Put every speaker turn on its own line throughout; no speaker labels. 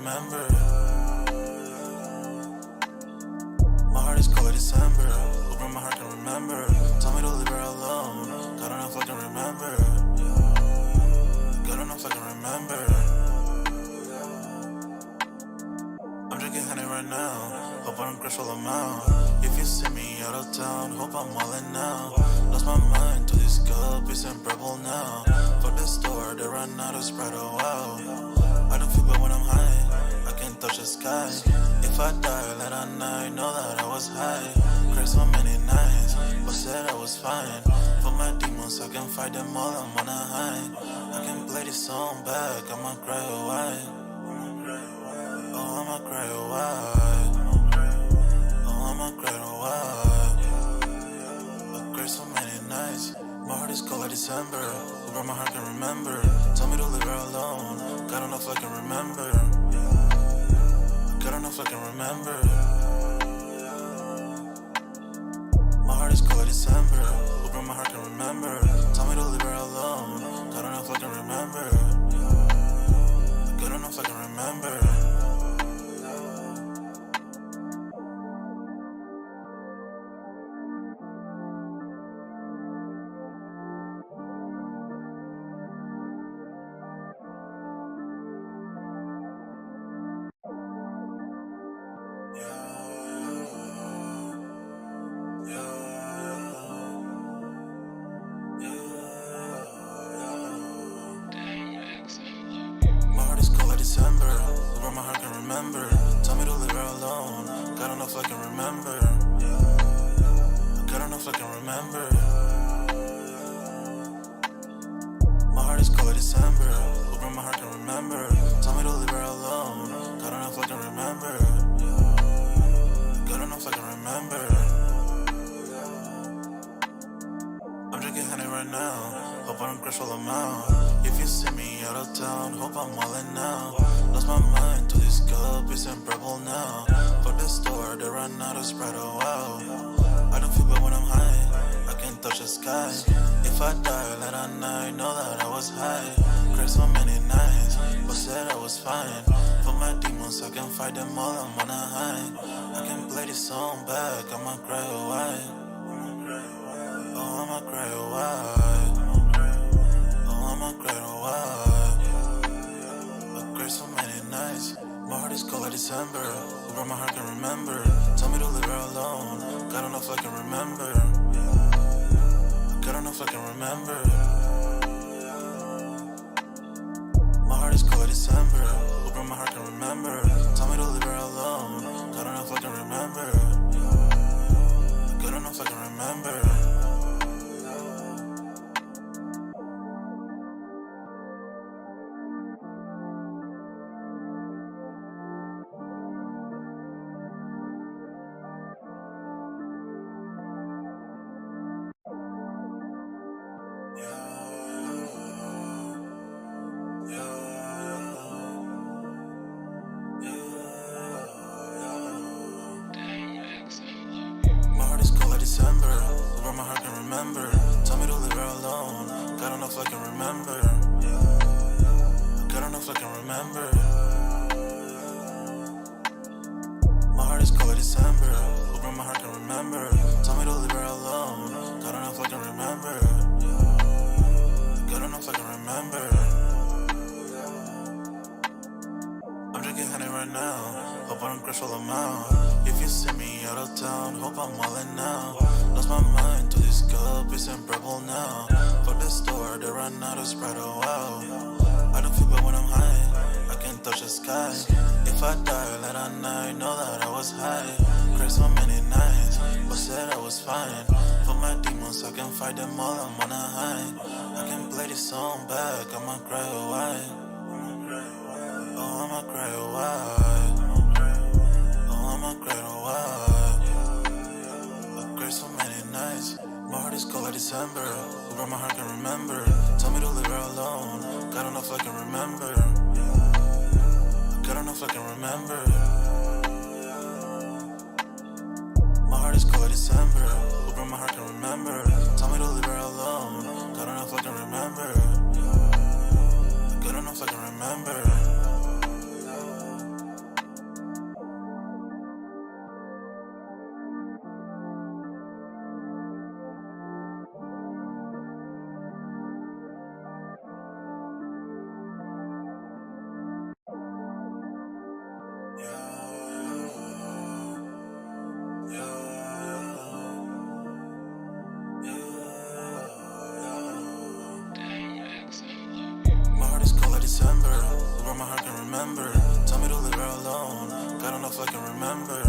remember. My heart is cold like December. Open my heart can remember. Tell me to leave her alone. God don't know if I can remember. God don't know if I can remember. I'm drinking honey right now. Hope I don't crush all amount. If you see me out of town, hope I'm wildin' now. Lost my mind to this cup, it's unbearable now. Fuck the store, they run out of Sprite, oh wow. I don't feel bad when I'm high, I can't touch the sky. If I die late at night, know that I was high. Cried so many nights, but said I was fine. For my demons, I can fight them all, I'm on a high. I can play this song back, I'ma cry a while. Oh, I'ma cry a while. Oh, I'ma cry a while. I cried so many nights. My heart is cold like December. Whoever my heart can remember. Tell me to leave her alone. God don't know if I can remember. God don't know if I can remember. My heart is cold like December. Whoever my heart can remember. Tell me to leave her alone. God don't know if I can remember. God don't know if I can remember. December, where my heart can remember. Tell me to leave her alone. God don't know if I can remember. God don't know if I can remember. My heart is cold like December, where my heart can remember. Tell me to leave her alone. God don't know if I can remember. God don't know if I can remember. I'm drinking honey right now. Hope I don't crush all amount. If you see me out of town, hope I'm wildin' now. Lost my mind to this cup, it's unbearable now. Fuck the store, they run out of Sprite, oh wow. I don't feel bad when I'm high, I can't touch the sky. If I die late at night, know that I was high. Cried so many nights, but said I was fine. For my demons, I can fight them all, I'm on a high. I can play this song back, I'ma cry a while. Oh, I'ma cry a while. Oh, I'ma cry a while. I cried so many nights. My heart is cold like December. Where my heart can remember. Tell me to leave her alone. God don't know if I can remember. God don't know if I can remember. My heart is cold like December. Where my heart can remember. Tell me to leave her alone. God don't know if I can remember. God don't know if I can remember. December, where my heart can remember. Tell me to leave her alone. God don't know if I can remember. God don't know if I can remember. My heart is cold like December, where my heart can remember. Tell me to leave her alone. God don't know if I can remember. God don't know if I can remember. I'm drinking honey right now. Hope I don't crush all amount. If you see me out of town, hope I'm wildin' now. Lost my mind to this cup, it's unbearable now. Fuck the store, they run out of Sprite, oh wow. I don't feel bad when I'm high, I can't touch the sky. If I die late at night, know that I was high. Cried so many nights, but said I was fine. For my demons, I can fight them all, I'm on a high. I can play this song back, I'ma cry a while. Oh, I'ma cry a while. Oh, I'ma cry a while. I cried so many nights. My heart is cold like December. Where my heart can remember. Tell me to leave her alone. God don't know if I can remember. God don't know if I can remember. My heart is cold like December. Where my heart can remember. Tell me to leave her alone. God don't know if I can remember. God don't know if I can remember. remember. Tell me to leave her alone. God don't know if I can remember.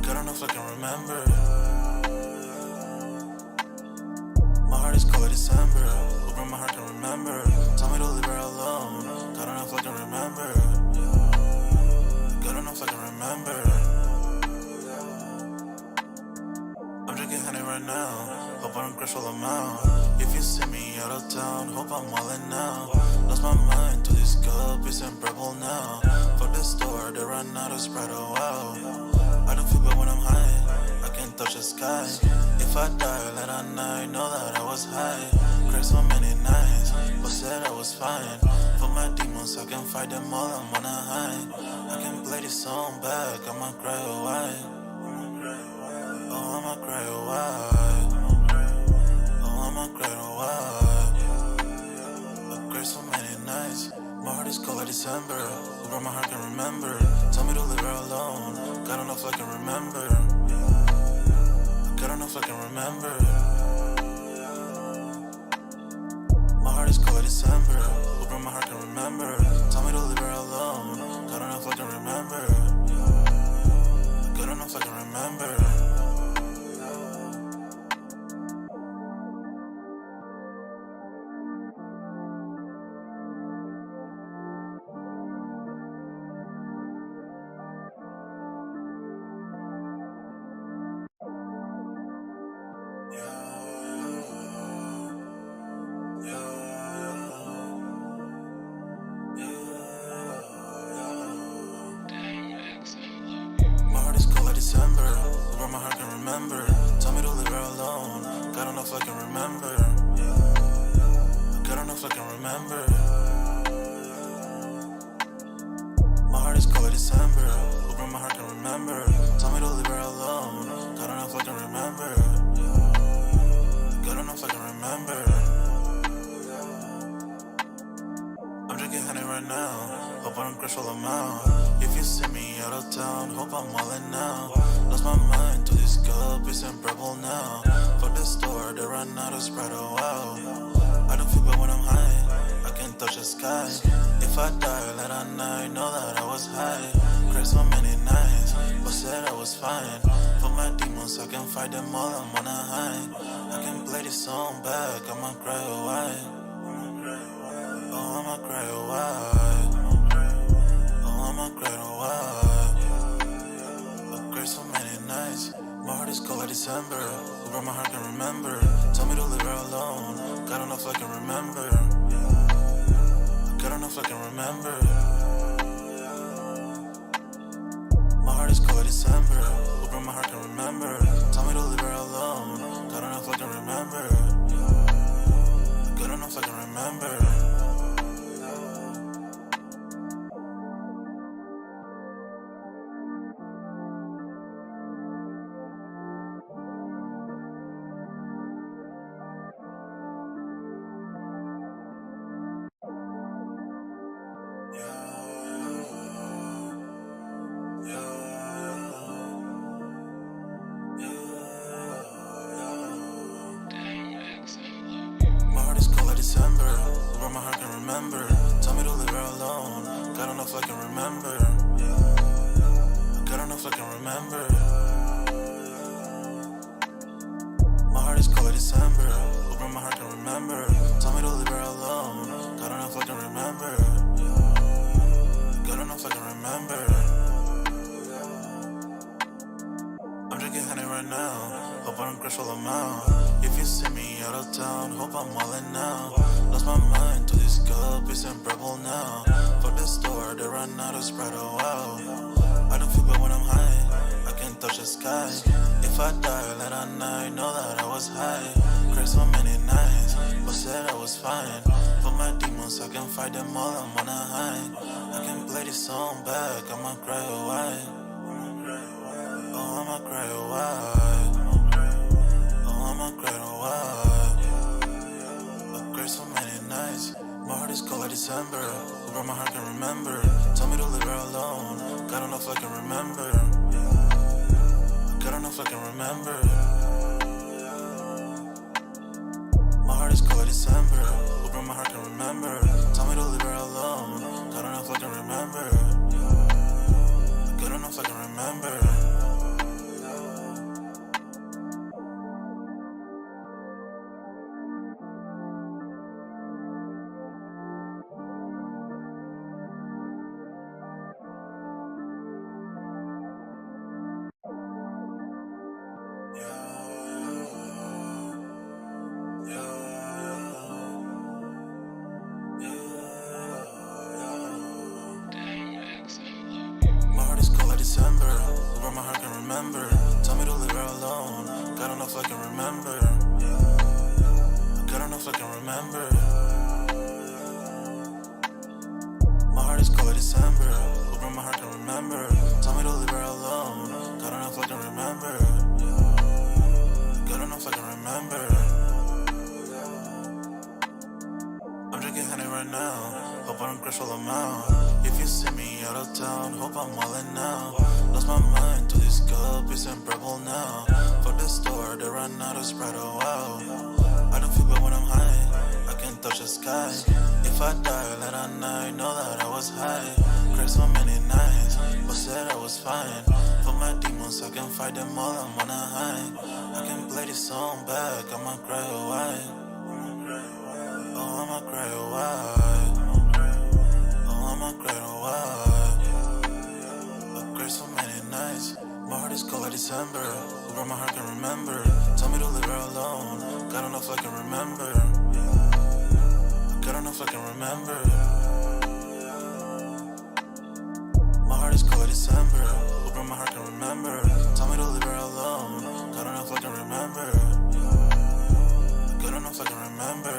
God don't know if I can remember. My heart is cold like December. Open my heart can remember. Tell me to leave her alone. God don't know if I can remember. God don't know if I can remember. I'm drinking honey right now. Hope I don't crush all them out. If you see me out of town, hope I'm wildin' now. Lost my mind to this cup, it's unbearable now. Fuck the store, they run out of Sprite, oh wow. I don't feel bad when I'm high, I can't touch the sky. If I die late at night, know that I was high. Cried so many nights, but said I was fine. For my demons, I can fight them all, I'm on a high. I can play this song back, I'ma cry, oh why? Oh, I'ma cry, oh why? Oh, I'ma cry, oh why? I cried so many nights. My heart is cold like December. Who broke my heart can remember. Tell me to leave her alone. God don't know if I can remember. God don't know if I can remember. My heart is cold like December. Who broke my heart can remember. Tell me to leave her alone. God don't know if I can remember. God don't know if I can remember. December, where my heart can remember. Tell me to leave her alone. God don't know if I can remember. God don't know if I can remember. My heart is cold like December, where my heart can remember. Tell me to leave her alone. God don't know if I can remember. God don't know if I can remember. I'm drinking honey right now. Hope I don't crush all them out. If you see me out of town, hope I'm wildin' now. Lost my mind to this cup, it's unbearable now. Fuck the store, they run out of Sprite, oh wow. I don't feel bad when I'm high, I can't touch the sky. If I die late at night, know that I was high. Cried so many nights, but said I was fine. For my demons, I can fight them all, I'm on a high. I can play this song back, I'ma cry, oh why? Oh, I'ma cry, oh why? I'ma cry, oh why? I cried so many nights. My heart is cold like December. Who broke my heart can remember. Tell me to leave her alone. God don't know if I can remember. God don't know if I can remember. My heart is cold like December. Who broke my heart can remember. Tell me to leave her alone. God don't know if I can remember. God don't know if I can remember. December, where my heart can remember. Tell me to leave her alone. God don't know if I can remember. God don't know if I can remember. My heart is cold like December, where my heart can remember. Tell me to leave her alone. God don't know if I can remember. God don't know if I can remember. I'm drinking honey right now. Hope I don't crush all them out. If you see me out of town, hope I'm wildin' now. Lost my mind to this cup, it's unbearable now. Fuck the store, they run out of Sprite, oh wow. I don't feel bad when I'm high, I can't touch the sky. If I die late at night, know that I was high. Cried so many nights, but said I was fine. For my demons, I can fight them all, I'm on a high. I can play this song back, I'ma cry, oh why? Oh, I'ma cry, oh why? I'ma cry, oh why? I cried so many nights. My heart is cold like December. Who broke my heart can remember. Tell me to leave her alone. God don't know if I can remember. God don't know if I can remember. My heart is cold like December. Who broke but my heart can remember. Tell me to leave her alone. God enough I can remember. Good enough I can remember. My heart is cold like December, but my heart can remember. Tell me to leave her alone. God enough I can remember. God enough I can remember. My heart is cold like December, but my heart can remember. Tell me to leave her alone. God enough I can remember. God enough I can remember. I'm drinking honey right now. Hope I don't crash all amount. If you see me out of town, hope I'm wildin' now. Lost my mind to this cup, it's unbearable now. For the store, they run out of Sprite, oh wow. I don't feel bad when I'm high, I can't touch the sky. If I die late at night, know that I was high. Cried so many nights, but said I was fine. For my demons, I can fight them all, I'm on a high. I can play this song back, I'ma cry a while. Oh, I'ma cry a while. Oh, I'ma cry a while. I cried so many nights. My heart is cold like December, but my heart can remember. Tell me to leave her alone. God enough I can remember. God enough I can remember. My heart is cold like December, but my heart can remember. Tell me to leave her alone. God enough I can remember. God enough I can remember.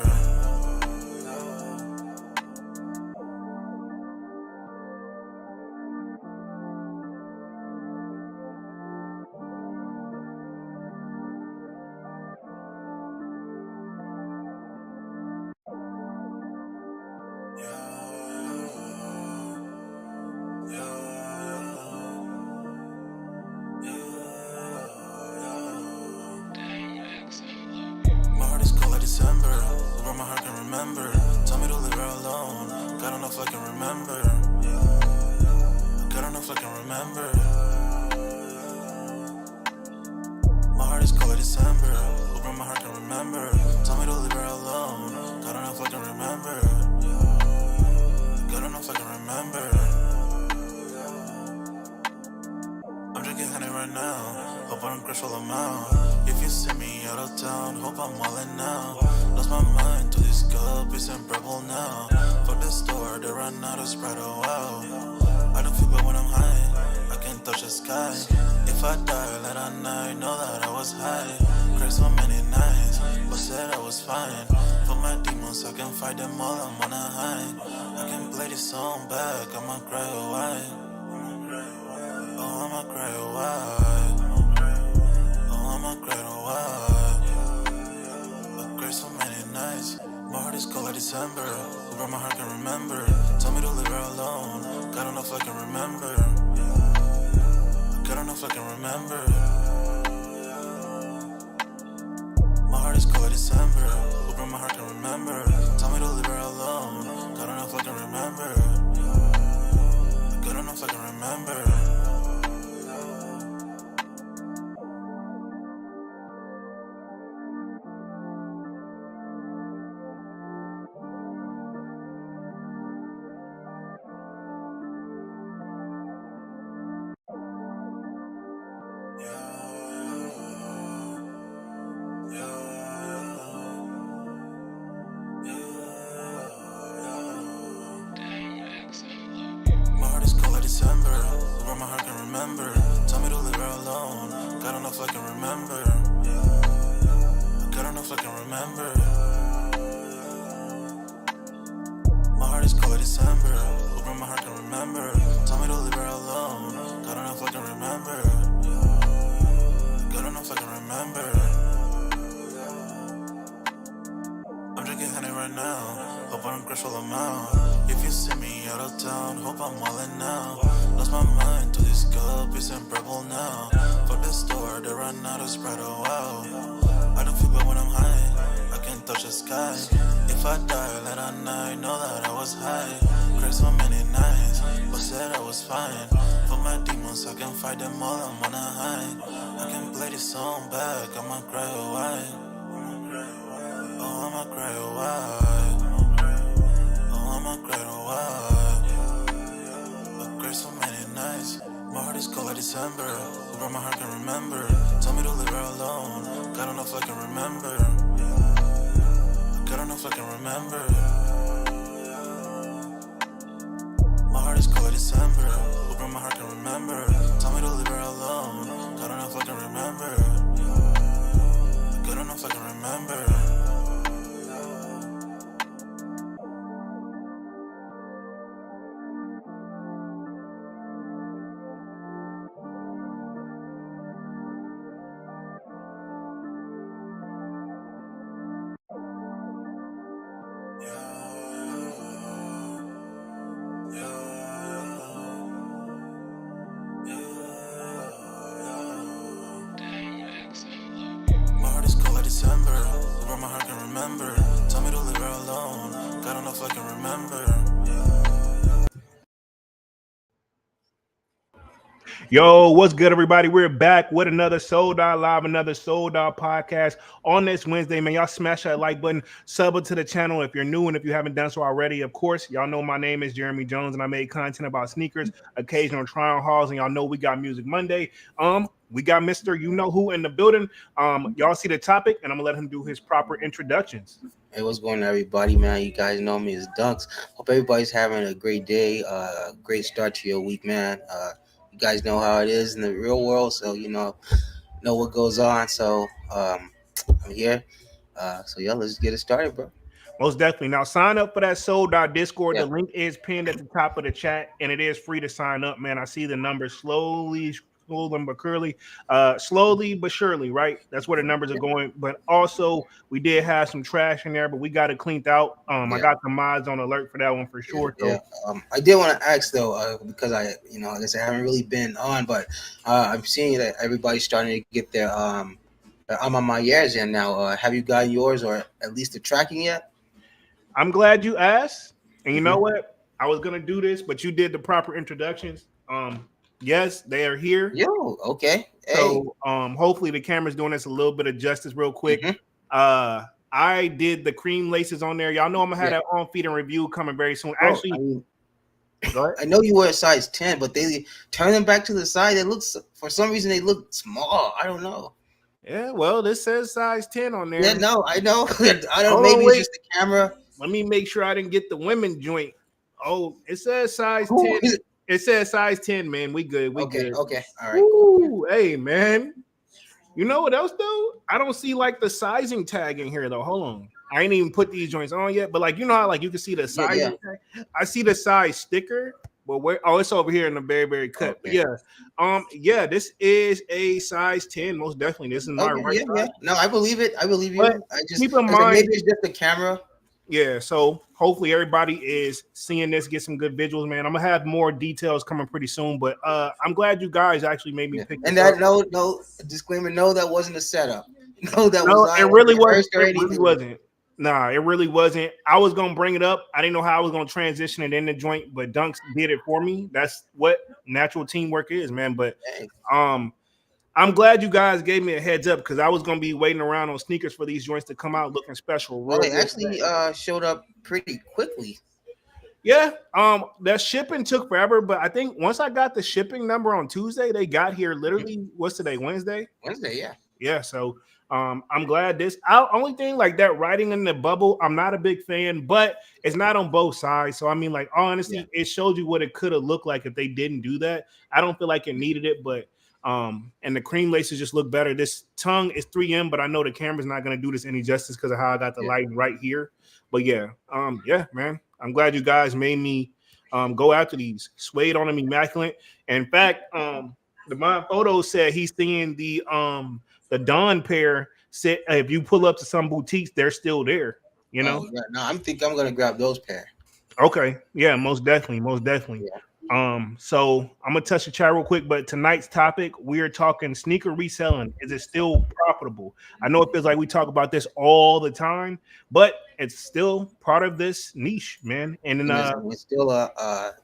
My heart is cold like December, but my heart can remember. Tell me to leave her alone. God enough I can remember. God enough I can remember. My heart is cold like December, but my heart can remember. Tell me to leave her alone. God enough I can remember. God enough I can remember. I'm drinking honey right now. Hope I don't crash all amount. If you see me out of town, hope I'm wildin' now. Lost my mind to this cup, it's unbearable now. For the store, they run out of Sprite, oh wow. I don't feel bad when I'm high, I can't touch the sky. If I die late at night, know that I was high. Cried so many nights, but said I was fine. For my demons, I can fight them all, I'm on a high. I can play this song back, I'ma cry a while. Oh, I'ma cry a while. Oh, I'ma cry a while. I cried so many nights. My heart is cold like December, but my heart can remember. Tell me to leave her alone. God enough I can remember. God enough I can remember. My heart is cold like December, but my heart can remember. Tell me to leave her alone. God enough I can remember. God enough I can remember. My heart is cold like December, but my heart can remember. Tell me to leave her alone. God enough I can remember. God enough I can remember. My heart is cold like December, but my heart can remember. Tell me to leave her alone. God enough I can remember. God enough I can remember. I'm drinking honey right now. Hope I don't crash all amount. If you see me out of town, hope I'm wildin' now. Lost my mind to this cup, it's unbearable now. For the store, they run out of Sprite, oh wow. I don't feel bad when I'm high, I can't touch the sky. If If I die late at night, know that I was high. Cried so many nights, but said I was fine. For my demons, I can fight them all, I'm on a high. I can play this song back, I'ma cry a while. Oh, I'ma cry a while. Oh, I'ma cry a while. I cried so many nights. My heart is cold like December. Where my heart can remember. Tell me to leave her alone. God don't know if I can remember. God don't know if I can remember. My heart is cold like December. Where my heart can remember. Tell me to leave her alone. God don't know if I can remember. God don't know if I can remember. My heart is cold like December. Where my heart can remember. Tell me to leave her alone. God don't know if I can remember.
Yo, what's good, everybody? We're back with another Sold Out Live, another Sold Out podcast on this Wednesday, man. Y'all smash that like button, sub it to the channel if you're new and if you haven't done so already. Of course, y'all know my name is Jeremy Jones and I make content about sneakers, occasional try-on hauls, and y'all know we got Music Monday. We got Mr. You Know Who in the building. Y'all see the topic, and I'm gonna let him do his proper introductions.
Hey, what's going on, everybody, man? You guys know me as Dunks. Hope everybody's having a great day, great start to your week, man. You guys know how it is in the real world, so know what goes on. So I'm here. So yeah, let's get it started, bro.
Most definitely. Now sign up for that Sold Out Discord.
Yeah,
The link is pinned at the top of the chat, and it is free to sign up, man. I see the numbers slowly but curly, slowly but surely, right? That's where the numbers are going. But also, we did have some trash in there, but we got it cleaned out. I
yeah,
got the mods on alert for that one for
yeah,
sure.
yeah.
So
I did want to ask though, because like I said, I haven't really been on, but I'm seeing that everybody's starting to get I'm on my years in now. Have you gotten yours or at least the tracking yet?
I'm glad you asked. And you know
Mm-hmm.
what? I was gonna do this, but you did the proper introductions. Yes, they are here.
Yo, okay. Hey.
So hopefully the camera's doing us a little bit of justice real quick.
Mm-hmm.
I did the cream laces on there. Y'all know I'm gonna have
Yeah.
that on feed and review coming very soon.
Bro, I
Actually,
mean,
go ahead.
I know you wear a size 10, but they turn them back to the side. It looks, for some reason, they look small. I don't know.
Yeah, well, this says size 10 on
Yeah,
there.
no, I know. I don't.
Hold on,
Maybe it's
wait.
just the camera.
Let me make sure I didn't get the women joint. Oh, it says size
Who
10.
is it?
It says size 10, man. We good. We
Okay,
good.
okay, all right, cool.
Ooh, hey, man. You know what else though? I don't see like the sizing tag in here though. Hold on. I ain't even put these joints on yet, but like you know how like you can see the
Yeah, yeah.
sizing tag? I see the size sticker, but where it's over here in the very cut. But
Okay,
yeah, this is a size 10, most definitely. This is my
okay,
right
yeah, yeah.
size.
No, I believe it. I believe
But
you. I just,
keep in
I was like,
mind,
maybe it's just the camera.
yeah, so hopefully everybody is seeing this, get some good visuals, man. I'm gonna have more details coming pretty soon, but I'm glad you guys actually made me
Yeah,
pick
and
this up.
that no disclaimer. No, that wasn't a setup. No, that was
No,
I
it
wasn't
really was.
rehearsed or
It really
anything.
wasn't. Nah, it really wasn't. I was gonna bring it up. I didn't know how I was gonna transition it in the joint, but Dunks did it for me. That's what natural teamwork is, man. But
Hey,
um, I'm glad you guys gave me a heads up because I was gonna be waiting around on sneakers for these joints to come out looking special,
well, they
real fast.
actually showed up pretty quickly.
Yeah, that shipping took forever, but I think once I got the shipping number on Tuesday, they got here
Mhm.
literally. What's today? Wednesday.
Wednesday, yeah.
Yeah, so I'm glad this. Only thing like that writing in the bubble, I'm not a big fan, but it's not on both sides. So I mean, like
Yeah.
honestly, it showed you what it could have looked like if they didn't do that. I don't feel like it needed it, but and the cream laces just look better. This tongue is 3M, but I know the camera's not gonna do this any justice because of how I got the
Yeah.
lighting right here. But yeah, man, I'm glad you guys made me go after these. Suede on them immaculate. In fact, the my photo said he's seeing the Dawn pair. Said if you pull up to some boutiques, they're still there. You
Oh
know.
yeah. No, I'm gonna grab those pair.
Okay. Yeah. Most definitely. Most definitely.
Yeah.
So I'm gonna touch the chat real quick, but tonight's topic, we are talking sneaker reselling. Is it still profitable? I know it feels like we talk about this all the time, but it's still part of this niche, man. And then
It's still a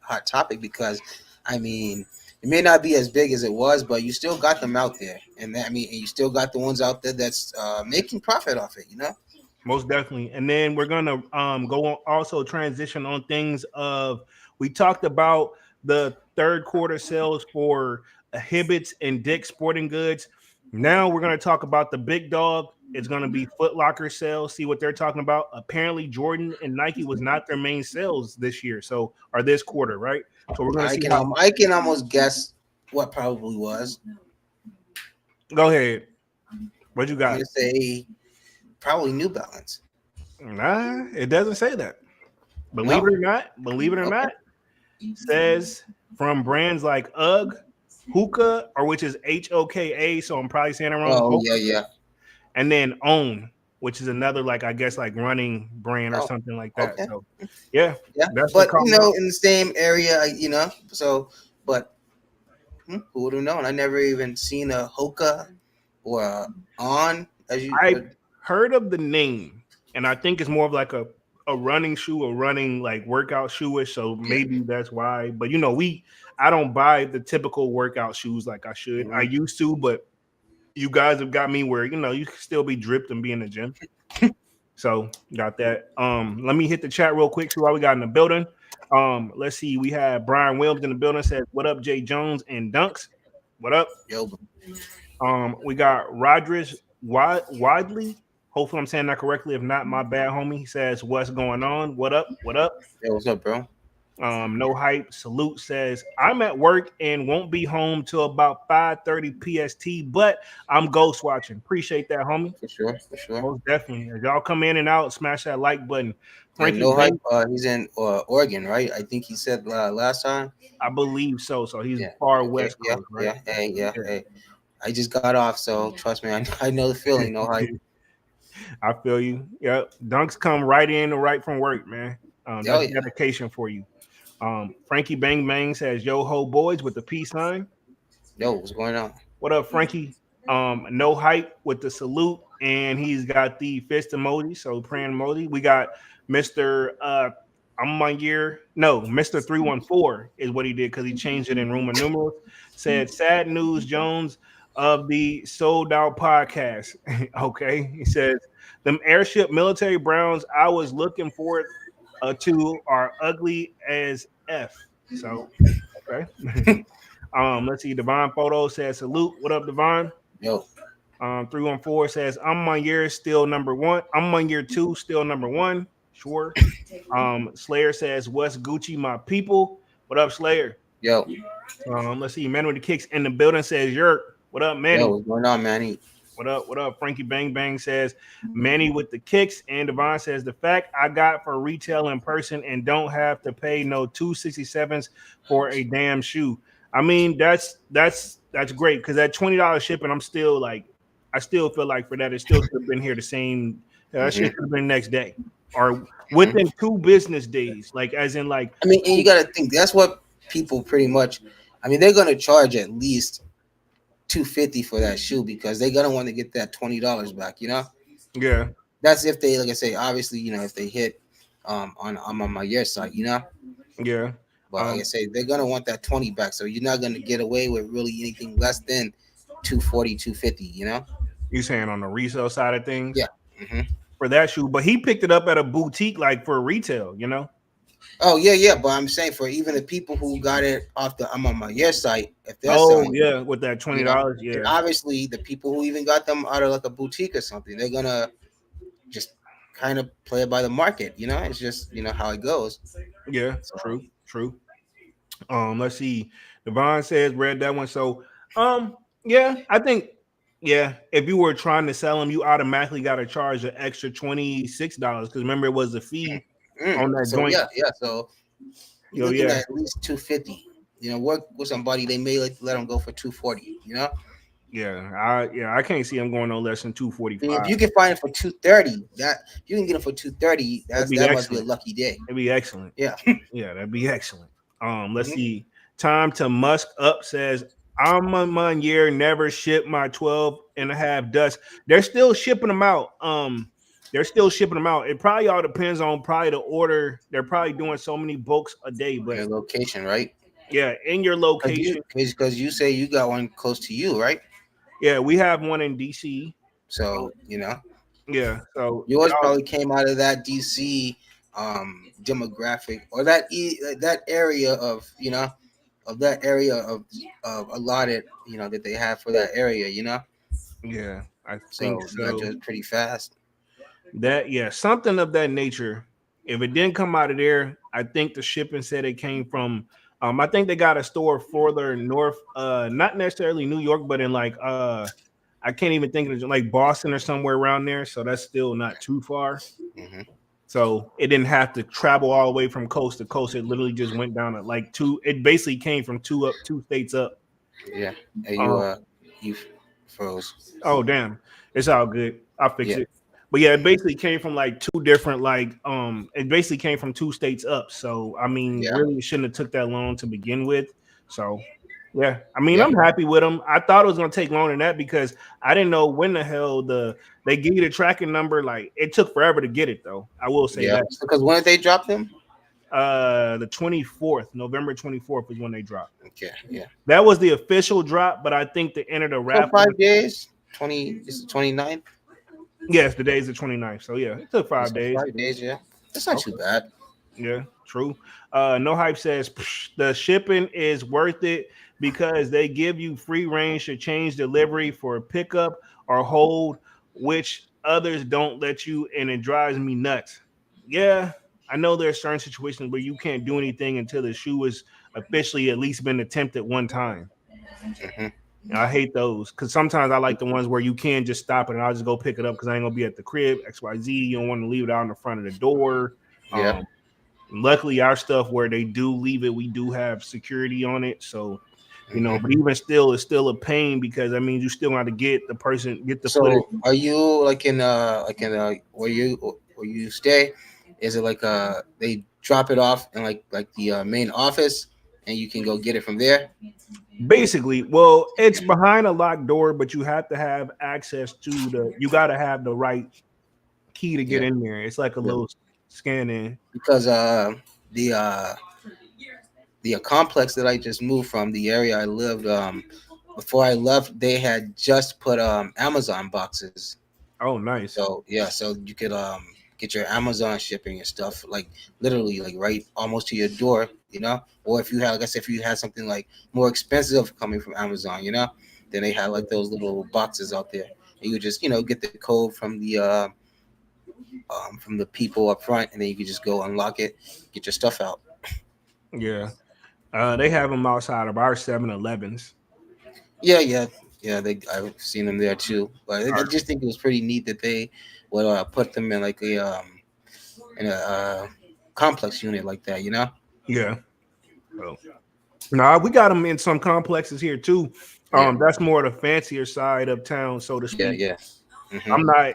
hot topic because, I mean, it may not be as big as it was, but you still got them out there, and and you still got the ones out there that's making profit off it. You know.
most definitely. And then we're gonna go on also transition on things of we talked about the third quarter sales for Hibbett's and Dick's Sporting Goods. Now we're gonna talk about the big dog. It's gonna be Foot Locker sales. See what they're talking about. Apparently, Jordan and Nike was not their main sales this year, so or this quarter, right? So we're gonna see how.
I can almost guess what probably was.
Go ahead. What you
I'm
got?
gonna say probably New Balance.
Nah, it doesn't say that.
No.
Believe it or
Okay.
not, says from brands like UGG, Hookah, or which is HOKA. So I'm probably saying it wrong.
Oh
Hoka,
yeah, yeah.
and then Own, which is another like I guess like running brand or
Oh,
something like that.
okay.
So yeah,
Yeah,
that's what
but
caught me off.
in the same area, So, but who would have known? I never even seen a Hoka or a On as you.
I heard of the name, and I think it's more of like a running shoe, a running like workout shoeish. So
Yeah.
maybe that's why. But I don't buy the typical workout shoes like I should. I
Mhm.
used to, but you guys have got me where you can still be dripped and be in the gym. So got that. Let me hit the chat real quick. See what we got in the building. Let's see. We have Brian Williams in the building. Says, "What up, Jay Jones and Dunks? What up?"
Yo,
We got Rodgers Widely. Hopefully, I'm saying that correctly. If not, my bad, homie. He says, "What's going on? What up? What up?"
what's up, bro?
No hype. Salute says, "I'm at work and won't be home till about 5:30 PST, but I'm ghost watching. Appreciate that, homie.
For sure, for sure.
Most definitely. As y'all come in and out, smash that like button.
And
Frankie
no hype.
Bang,
He's in Oregon, right? I think he said last time.
I believe so. So he's
Yeah.
far
Okay.
west
Yeah.
coast, right?
Yeah. Hey. Yeah.
Yeah.
Hey. I just got off, so trust me, I know the feeling. No hype.
I feel you. Yep. Dunks come right in or right from work, man.
Oh
That's
yeah.
dedication for you. Frankie Bang Bang says, "Yo ho boys" with the peace sign.
Yo, what's going on?
What up, Frankie? No hype with the salute, and he's got the fist emoji, so praying emoji. We got Mr. I'm my year. No, Mr. 314 is what he did because he changed it in Roman numerals. Said sad news, Jones of the Sold Out podcast. Okay. He says them airship military browns I was looking forward to are ugly as F. So okay. Let's see. Divine Photo says salute. What up, Divine?
Yo.
314 says I'm my year still number one. I'm my year two, still number one. Sure. Slayer says, "What's Gucci, my people?" What up, Slayer?
Yo.
Let's see. Man with the kicks in the building says, "Yerk." What up,
Yo,
Manny?
what's going on, Manny?
What up? What up? Frankie Bang Bang says, "Manny with the kicks." And Devon says, "The fact I got for retail in person and don't have to pay no 267s for a damn shoe." I mean, that's great because at $20 shipping, I still feel like for that, it still could have been here the same. That shit
Hmm.
could have been next day or
Hmm.
within 2 business days. Like as in like,
I mean, and you got to think that's what people pretty much. I mean, they're gonna charge at least 250 for that shoe because they're gonna want to get that $20 back.
yeah,
That's if they, like I say, obviously, if they hit on my year site.
yeah.
But like I say, they're gonna want that 20 back. So you're not gonna get away with really anything less than 240, 250.
You saying on the resale side of things
Yeah. Hmm.
for that shoe, but he picked it up at a boutique like for retail.
Oh yeah, yeah. But I'm saying for even the people who got it off the I'm on my year site, if they're
Oh
selling it,
yeah, with that $20,
and
yeah,
obviously the people who even got them out of like a boutique or something, they're gonna just kind of play it by the market. It's just how it goes.
yeah,
So
true. Let's see. Devon says read that one. So, yeah, I think, yeah, if you were trying to sell them, you automatically got to charge an extra $26 because remember it was a fee on that
so
joint.
yeah. So you're
Yo,
looking
yeah,
at least 250. Work with somebody, they may let them go for 240.
I can't see them going no less than
I mean,
245.
if you can find it for 230, that you can get it for 230.
That'd be
That must be a
excellent.
lucky day.
That'd be excellent.
Yeah.
Yeah, that'd be excellent. Let's
Mhm.
see. Time to Musk Up says, I'm a man year never shipped my 12 and a half dust. They're still shipping them out. They're still shipping them out. It probably all depends on probably the order. They're probably doing so many books a day, but
Your location, right?
yeah, in your location.
Because you say you got one close to you, right?
Yeah, we have one in DC.
So
Yeah, so
yours
y'all,
probably came out of that DC demographic, or that area of that area of allotted that they have for that area.
yeah, I think
So you got
so.
yours pretty fast.
That yeah, something of that nature. If it didn't come out of there, I think the shipping said it came from. I think they got a store further north, not necessarily New York, but in like I can't even think of it, like Boston or somewhere around there. So that's still not too far.
Hmm.
So it didn't have to travel all the way from coast to coast. It literally just went down to like two. It basically came from two states up.
Yeah. And
Um,
you froze.
Oh damn, it's all good. I'll fix
Yeah.
it. But yeah, it basically came from like two different it basically came from two states up. So I mean,
Yeah.
really it shouldn't have took that long to begin with. So yeah, I mean,
Yeah.
I'm happy with them. I thought it was gonna take longer than that because I didn't know when the hell they give you the tracking number. Like it took forever to get it though. I will say
Yeah.
that.
Because when did they drop them?
The 24th, November 24th is when they dropped.
Okay. Yeah.
That was the official drop, but I think the end of the
So
raffle.
5 days. 20. It's the 29th.
Yes, the day is the 29th. So yeah, it took
Yeah,
5
so
days.
5 days. Yeah. That's not too
Okay.
bad.
Yeah, true. No hype says the shipping is worth it because they give you free range to change delivery for pickup or hold, which others don't let you, and it drives me nuts. Yeah, I know there are certain situations where you can't do anything until the shoe is officially at least been attempted one time.
Hmm.
I hate those because sometimes I like the ones where you can just stop it and I'll just go pick it up because I ain't gonna be at the crib. XYZ, you don't want to leave it out in the front of the door.
Yeah.
Um, Luckily, our stuff where they do leave it, we do have security on it. So, but
Hmm.
even still, it's still a pain because that means you still got to get the footage.
So are you where you stay? Is it like they drop it off in like the main office and you can go get it from there?
Basically, well, it's behind a locked door, but you have to have access to you got to have the right key to get
Yeah.
in there. It's like a
Yeah.
little scan in.
Because the uh the complex that I just moved from, the area I lived, before I left, they had just put Amazon boxes.
Oh, nice.
So yeah, so you could get your Amazon shipping and stuff like literally like right almost to your door, Or if you had, like I said, if you had something like more expensive coming from Amazon, then they had like those little boxes out there. And you just get the code from the people up front, and then you could just go unlock it, get your stuff out.
Yeah. They have them outside of our 7-Elevens.
Yeah, yeah, yeah. I've seen them there too, but I just think it was pretty neat that they would put them in like a complex unit like that.
Yeah. So, nah, we got them in some complexes here too.
Yeah,
That's more the fancier side of town, so to
yeah,
speak.
yeah. Hmm.
I'm not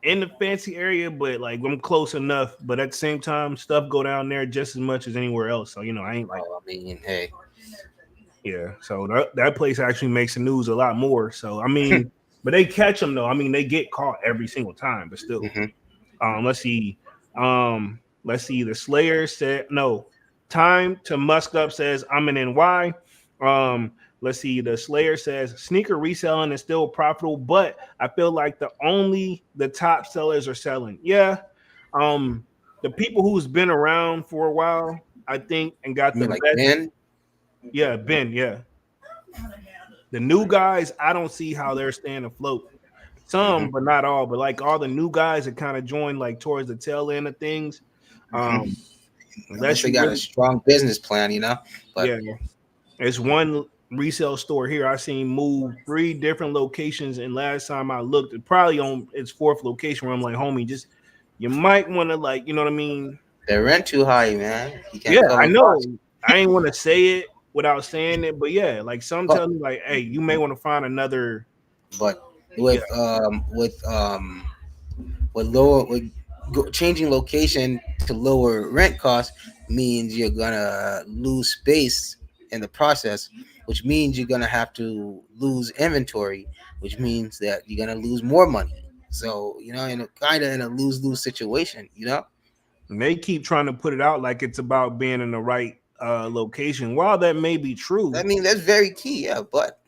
in the fancy area, but like I'm close enough. But at the same time, stuff go down there just as much as anywhere else. So I ain't like
Oh, I mean, hey.
yeah. So that place actually makes the news a lot more. So I mean, but they catch them though. I mean, they get caught every single time, but still.
Hmm.
Let's see. Let's see. The Slayer said no. Time to Musk Up says I'm an NY. Let's see. The Slayer says sneaker reselling is still profitable, but I feel like the top sellers are selling. Yeah. The people who's been around for a while, I think, and got
I
the
mean, like
best.
Ben.
Yeah, Ben. Yeah, the new guys, I don't see how they're staying afloat.
Hmm.
Some, but not all. But like all the new guys that kind of joined like towards the tail end of things.
Hmm.
Um,
Unless
unless
they
you
got a
really,
strong business plan. But
yeah, it's one resale store here. I seen move 3 different locations, and last time I looked, it probably on its 4th location. Where I'm like, homie, just you might want to like, you know what I mean?
their rent too high, man. You can't
Yeah,
cover
I
costs.
know. I ain't want to say it without saying it, but yeah, like some
But
tell me like, hey, you may want to find another.
but
Yeah,
with lower with changing location to lower rent costs means you're gonna lose space in the process, which means you're gonna have to lose inventory, which means that you're gonna lose more money. So in a kind of in a lose lose situation.
And they keep trying to put it out like it's about being in the right location. While that may be
I
true,
mean, that's very key. Yeah,
but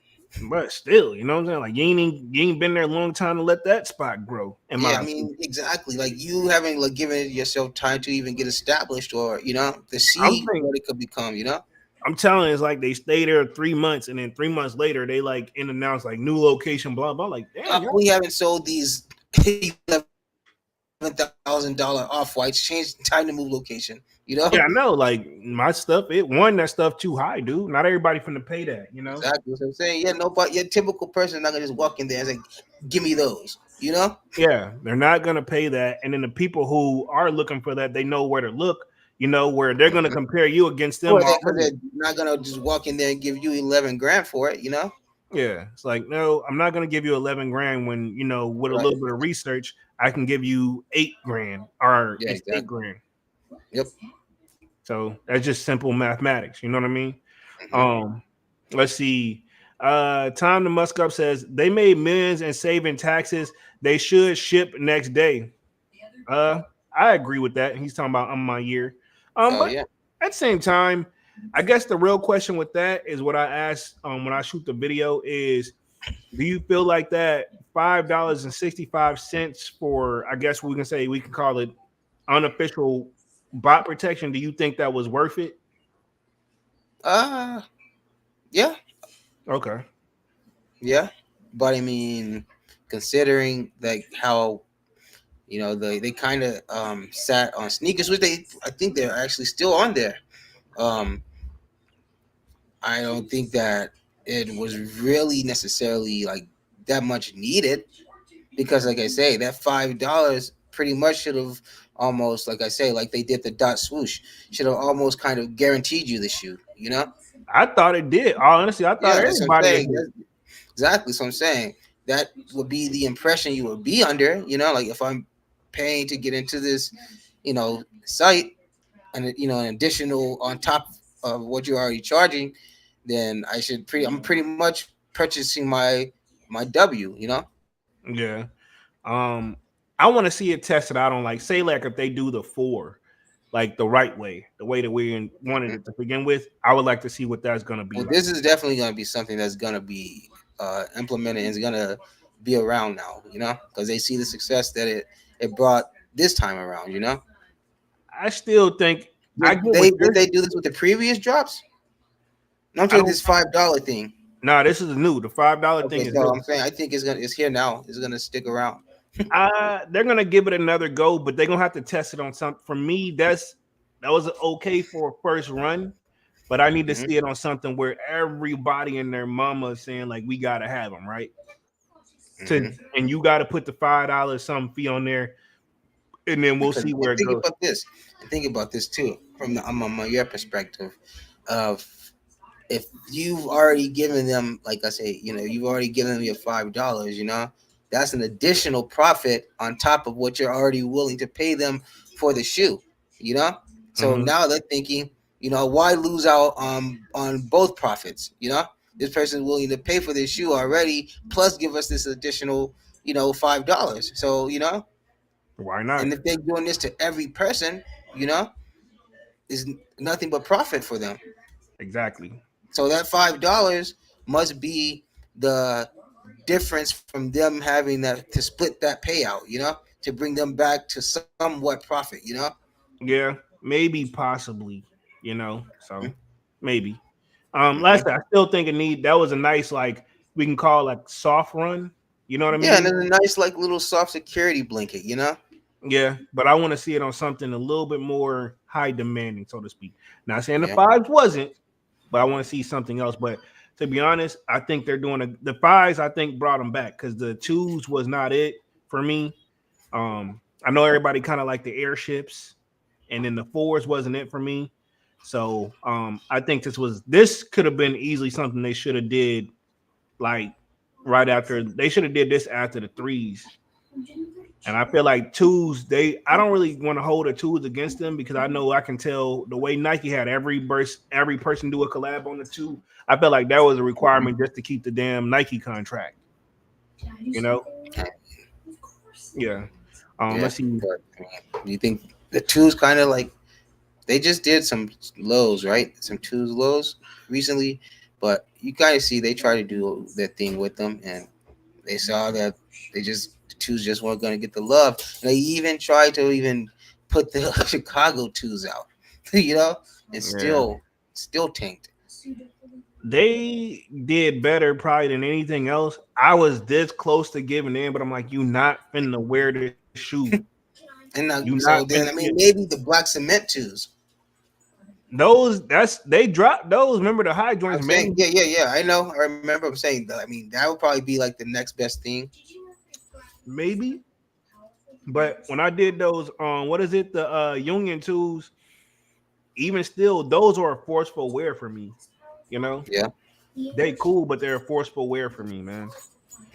still, you know what I'm saying? Like you ain't been there a long time to let that spot grow. In
yeah,
my
I
opinion,
mean, exactly. Like you haven't like given yourself time to even get established, or to
I'm
see
think
what it could become.
I'm telling you, it's like they stay there 3 months, and then 3 months later they like in announce like new location, blah blah. Like damn, yo,
We haven't sold these $11,000 off whites. Change time to move location.
yeah, I know. Like my stuff, that stuff too high, dude. Not everybody finna pay that, you know.
Exactly what I'm saying. Yeah, nobody. Your typical person not gonna just walk in there and say, "Give me those."
Yeah, they're not gonna pay that, and then the people who are looking for that, they know where to look. You know where they're gonna
Mhm.
compare you against them
Or because
already.
they're not gonna just walk in there and give you 11 grand for it.
Yeah, it's like no, I'm not gonna give you 11 grand when with a
Right.
little bit of research, I can give you 8 grand or
Yeah.
it's eight
Exactly.
grand.
Yep.
So that's just simple mathematics. You know what I mean?
Hmm.
Um, let's see. Tom the Musk Up says they made millions and saving taxes. They should ship next day. Uh, I agree with that. He's talking about my year.
Oh
But
yeah.
at the same time, I guess the real question with that is what I asked when I shoot the video is do you feel like that $5.65 for I guess we can call it unofficial bot protection, do you think that was worth it?
Uh. Yeah.
Okay.
Yeah. But I mean, considering like how they kind of sat on sneakers, which I think they're actually still on there. Um. I don't think that it was really necessarily like that much needed because, like I say, that $5 pretty much should have almost, like I say, like they did the dot swoosh, should have almost kind of guaranteed you the shoe.
I thought it did. Honestly, I thought
Yeah, that's what I'm
everybody
saying.
did.
That's exactly what I'm saying. That would be the impression you would be under. Like if I'm paying to get into this, site, and an additional on top of what you're already charging, then I'm pretty much purchasing my W.
Yeah. Um, I want to see it tested out on like say like if they do the four, like the right way, the way that we wanted
Mhm.
it to begin with. I would like to see what that's gonna be
Well,
like.
this is definitely going to be something that's going to be implemented and is going to be around now, because they see the success that it brought this time around.
I still think I
Did
get what
they
you're.
did they do this with the previous drops? No, I'm
I
talking
don't.
this $5 thing.
Nah, this is new. The $5 thing
Okay,
is
so
new.
I'm saying I think it's here now. It's gonna stick around.
They're gonna give it another go, but they're gonna have to test it on something. For me, that was okay for a first run, but I need to
Hmm.
see it on something where everybody and their mama is saying like we gotta have them, right? To
Hmm.
and you got to put the $5 some fee on there, and then we'll
Because
see where it
think
goes.
about this. And think about this too, from your perspective of if you've already given them, like I say, you've already given them your $5. That's an additional profit on top of what you're already willing to pay them for the shoe. You know, so
Hmm.
now they're thinking, why lose out on both profits? This person's willing to pay for this shoe already, plus give us this additional, $5. So
Why not?
and if they're doing this to every person, you know, is nothing but profit for them.
Exactly.
So that $5 must be the difference from them having that to split that payout, to bring them back to somewhat profit.
Yeah, maybe, possibly. So maybe.
Mm-hmm.
Lastly, I still think it need that was a nice like we can call like soft run. You know what I
Yeah, and
mean?
then a nice like little soft security blanket.
Yeah, but I want to see it on something a little bit more high demanding, so to speak. Not saying the
Yeah.
fives wasn't, but I want to see something else. But to be honest, I think they're doing the fives. I think brought them back because the twos was not it for me. I know everybody kind of like the airships, and then the fours wasn't it for me. So I think this could have been easily something they should have did like right after they should have did this after the threes And I feel like twos, I don't really want to hold the twos against them because I know I can tell the way Nike had every person do a collab on the two. I felt like that was a requirement just to keep the damn Nike contract. You know? Yeah.
Yeah,
Let's see.
but I mean, do you think the twos kind of like they just did some lows, right? Some twos lows recently, but you kind of see they try to do their thing with them, and they saw that the twos just weren't going to get the love. They even tried to even put the Chicago twos out, you know, and
Yeah.
still tanked.
They did better probably than anything else. I was this close to giving in, but I'm like, you not finna wear this shoe.
And
You not
so
finna
then I mean maybe the black cement twos.
they dropped those. Remember the high joints,
I'm saying,
man?
yeah. I know. I remember. I'm saying that. I mean, that would probably be like the next best thing.
Maybe. But when I did those, what is it? The Union twos, even still, those are a forceful wear for me. You know,
Yeah.
they cool, but they're a forceful wear for me, man.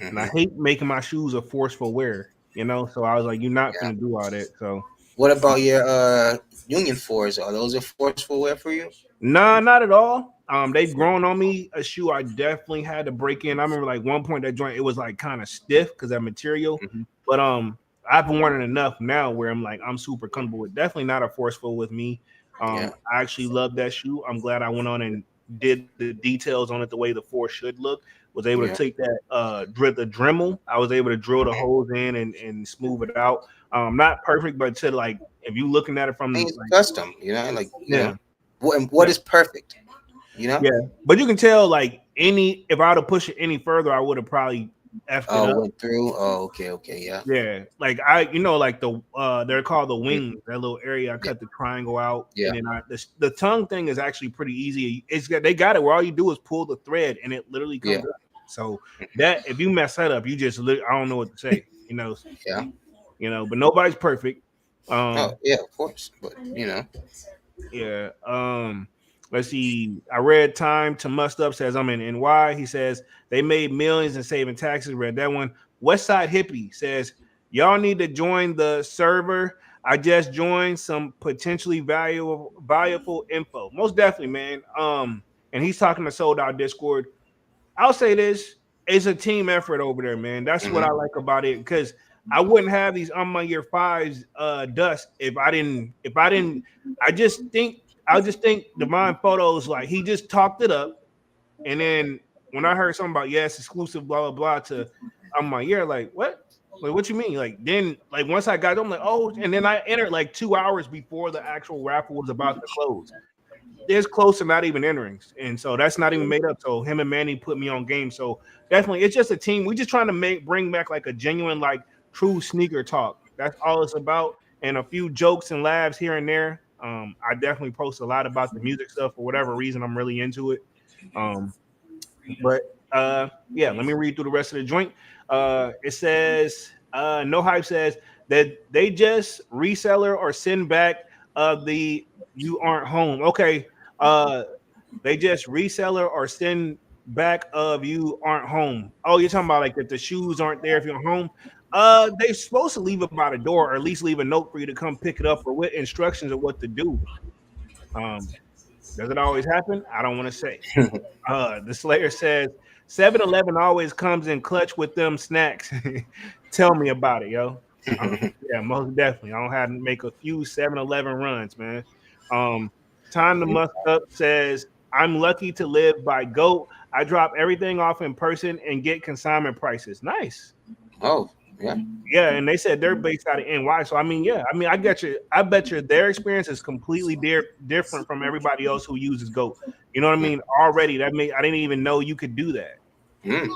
And I
Hmm.
hate making my shoes a forceful wear. You know, so I was like, you're not
Yeah.
gonna do all that. So
What about your Union fours? Are those a forceful wear for you?
nah, not at all. They've grown on me. A shoe I definitely had to break in. I remember like one point that joint it was like kind of stiff because that material.
Hmm.
But I've been wearing it enough now where I'm super comfortable with. Definitely not a forceful with me.
Yeah.
I actually love that shoe. I'm glad I went on and did the details on it the way the four should look. Was able to
Yeah.
take that the Dremel. I was able to drill the
Hmm.
holes in and smooth it out. Not perfect, but to like if you looking at it
I mean,
from
it's
like
custom. Like
yeah.
what is perfect? You know.
Yeah, but you can tell like any if I would have pushed it any further, I would have probably effed it
Oh,
up.
went through. Oh, okay, yeah,
Yeah, like like they're called the wings. That little area, I
yeah,
cut the triangle out,
yeah,
and then the tongue thing is actually pretty easy. They got it where all you do is pull the thread, and it literally
yeah,
comes up. So that if you mess that up, you just I don't know what to say.
yeah.
But nobody's perfect.
Oh,
Um,
yeah, of course. But
Yeah. Let's see. I read Time to Must Up says I'm in NY. He says they made millions in saving taxes. Read that one. Westside Hippie says y'all need to join the server. I just joined some potentially valuable info. Most definitely, man. And he's talking to Sold Out Discord. I'll say this: it's a team effort over there, man. That's what I
hmm.
like about it because I wouldn't have these on my year fives dust if I didn't. I just think I just think Divine Photos like he just talked it up, and then when I heard something about yes exclusive blah blah blah to on my year like what. Like what you mean? Like then, like once I got, I'm like, oh, and then I entered like 2 hours before the actual raffle was about to close. There's close to not even entering, and so that's not even made up. So him and Manny put me on game. So definitely, it's just a team. We just trying to bring back like a genuine, like true sneaker talk. That's all it's about, and a few jokes and laughs here and there. I definitely post a lot about the music stuff for whatever reason. I'm really into it. Um, but yeah, let me read through the rest of the joint. It says no hype says that they just reseller or send back the you aren't home. Okay. Uh they just reseller or send back of you aren't home. Oh, you're talking about like if the shoes aren't there if you're home. They're supposed to leave it by the door or at least leave a note for you to come pick it up or with instructions of what to do. Um, does it always happen? I don't want to say. The Slayer says 7-Eleven always comes in clutch with them snacks. Tell me about it, yo. Yeah, most definitely. I don't have to make a few 7-Eleven runs, man. Um, Time to Must Up says, I'm lucky to live by GOAT. I drop everything off in person and get consignment prices. Nice.
Oh, yeah,
Yeah, and they said they're based out of NY. So I mean, yeah, I mean, I get you. I bet you their experience is completely different from everybody else who uses GOAT. You know what I
mm,
mean? Already, I didn't even know you could do that.
mm,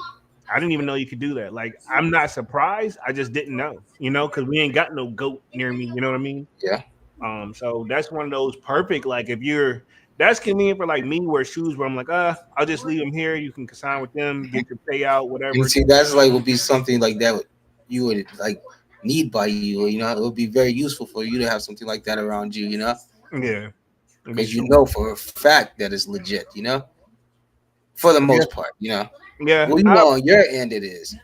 I didn't even know you could do that. Like, I'm not surprised. I just didn't know. Because we ain't got no GOAT near me. You know what I mean?
yeah.
So that's one of those perfect. Like, if you're that's convenient for like me, wear shoes where I'm like, I'll just leave them here. You can consign with them, get your payout,
And
whatever.
see, that's like would be something like that you would like need by you. It would be very useful for you to have something like that around you.
Yeah, it'd be
Because you
super.
know for a fact that it's legit. For the
Yeah,
most part.
yeah.
Well, on your end it is.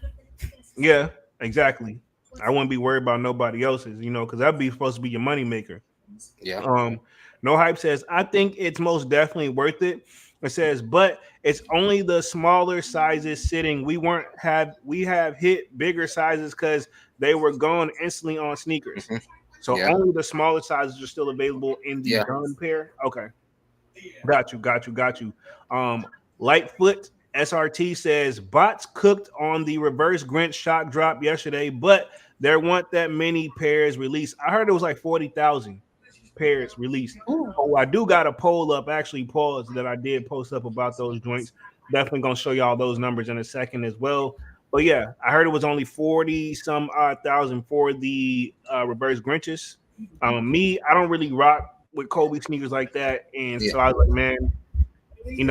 Yeah, exactly. I wouldn't be worried about nobody else's, because that'd be supposed to be your moneymaker.
Yeah.
Um, No Hype says, I think it's most definitely worth it. It says, but it's only the smaller sizes sitting. We have hit bigger sizes because they were gone instantly on sneakers.
Hmm.
So
Yeah.
only the smaller sizes are still available in the
Yeah.
gun pair. Okay. Got you. Um, Lightfoot SRT says bots cooked on the reverse Grinch shock drop yesterday, but there weren't that many pairs released. I heard it was like 40,000 pairs released. Oh, I do got a poll up, actually, pause that I did post up about those joints. Definitely gonna show y'all those numbers in a second as well. But yeah, I heard it was only 40 some odd thousand for the reverse Grinches. Me, I don't really rock with Kobe sneakers like that, and
Yeah.
so I was like, man,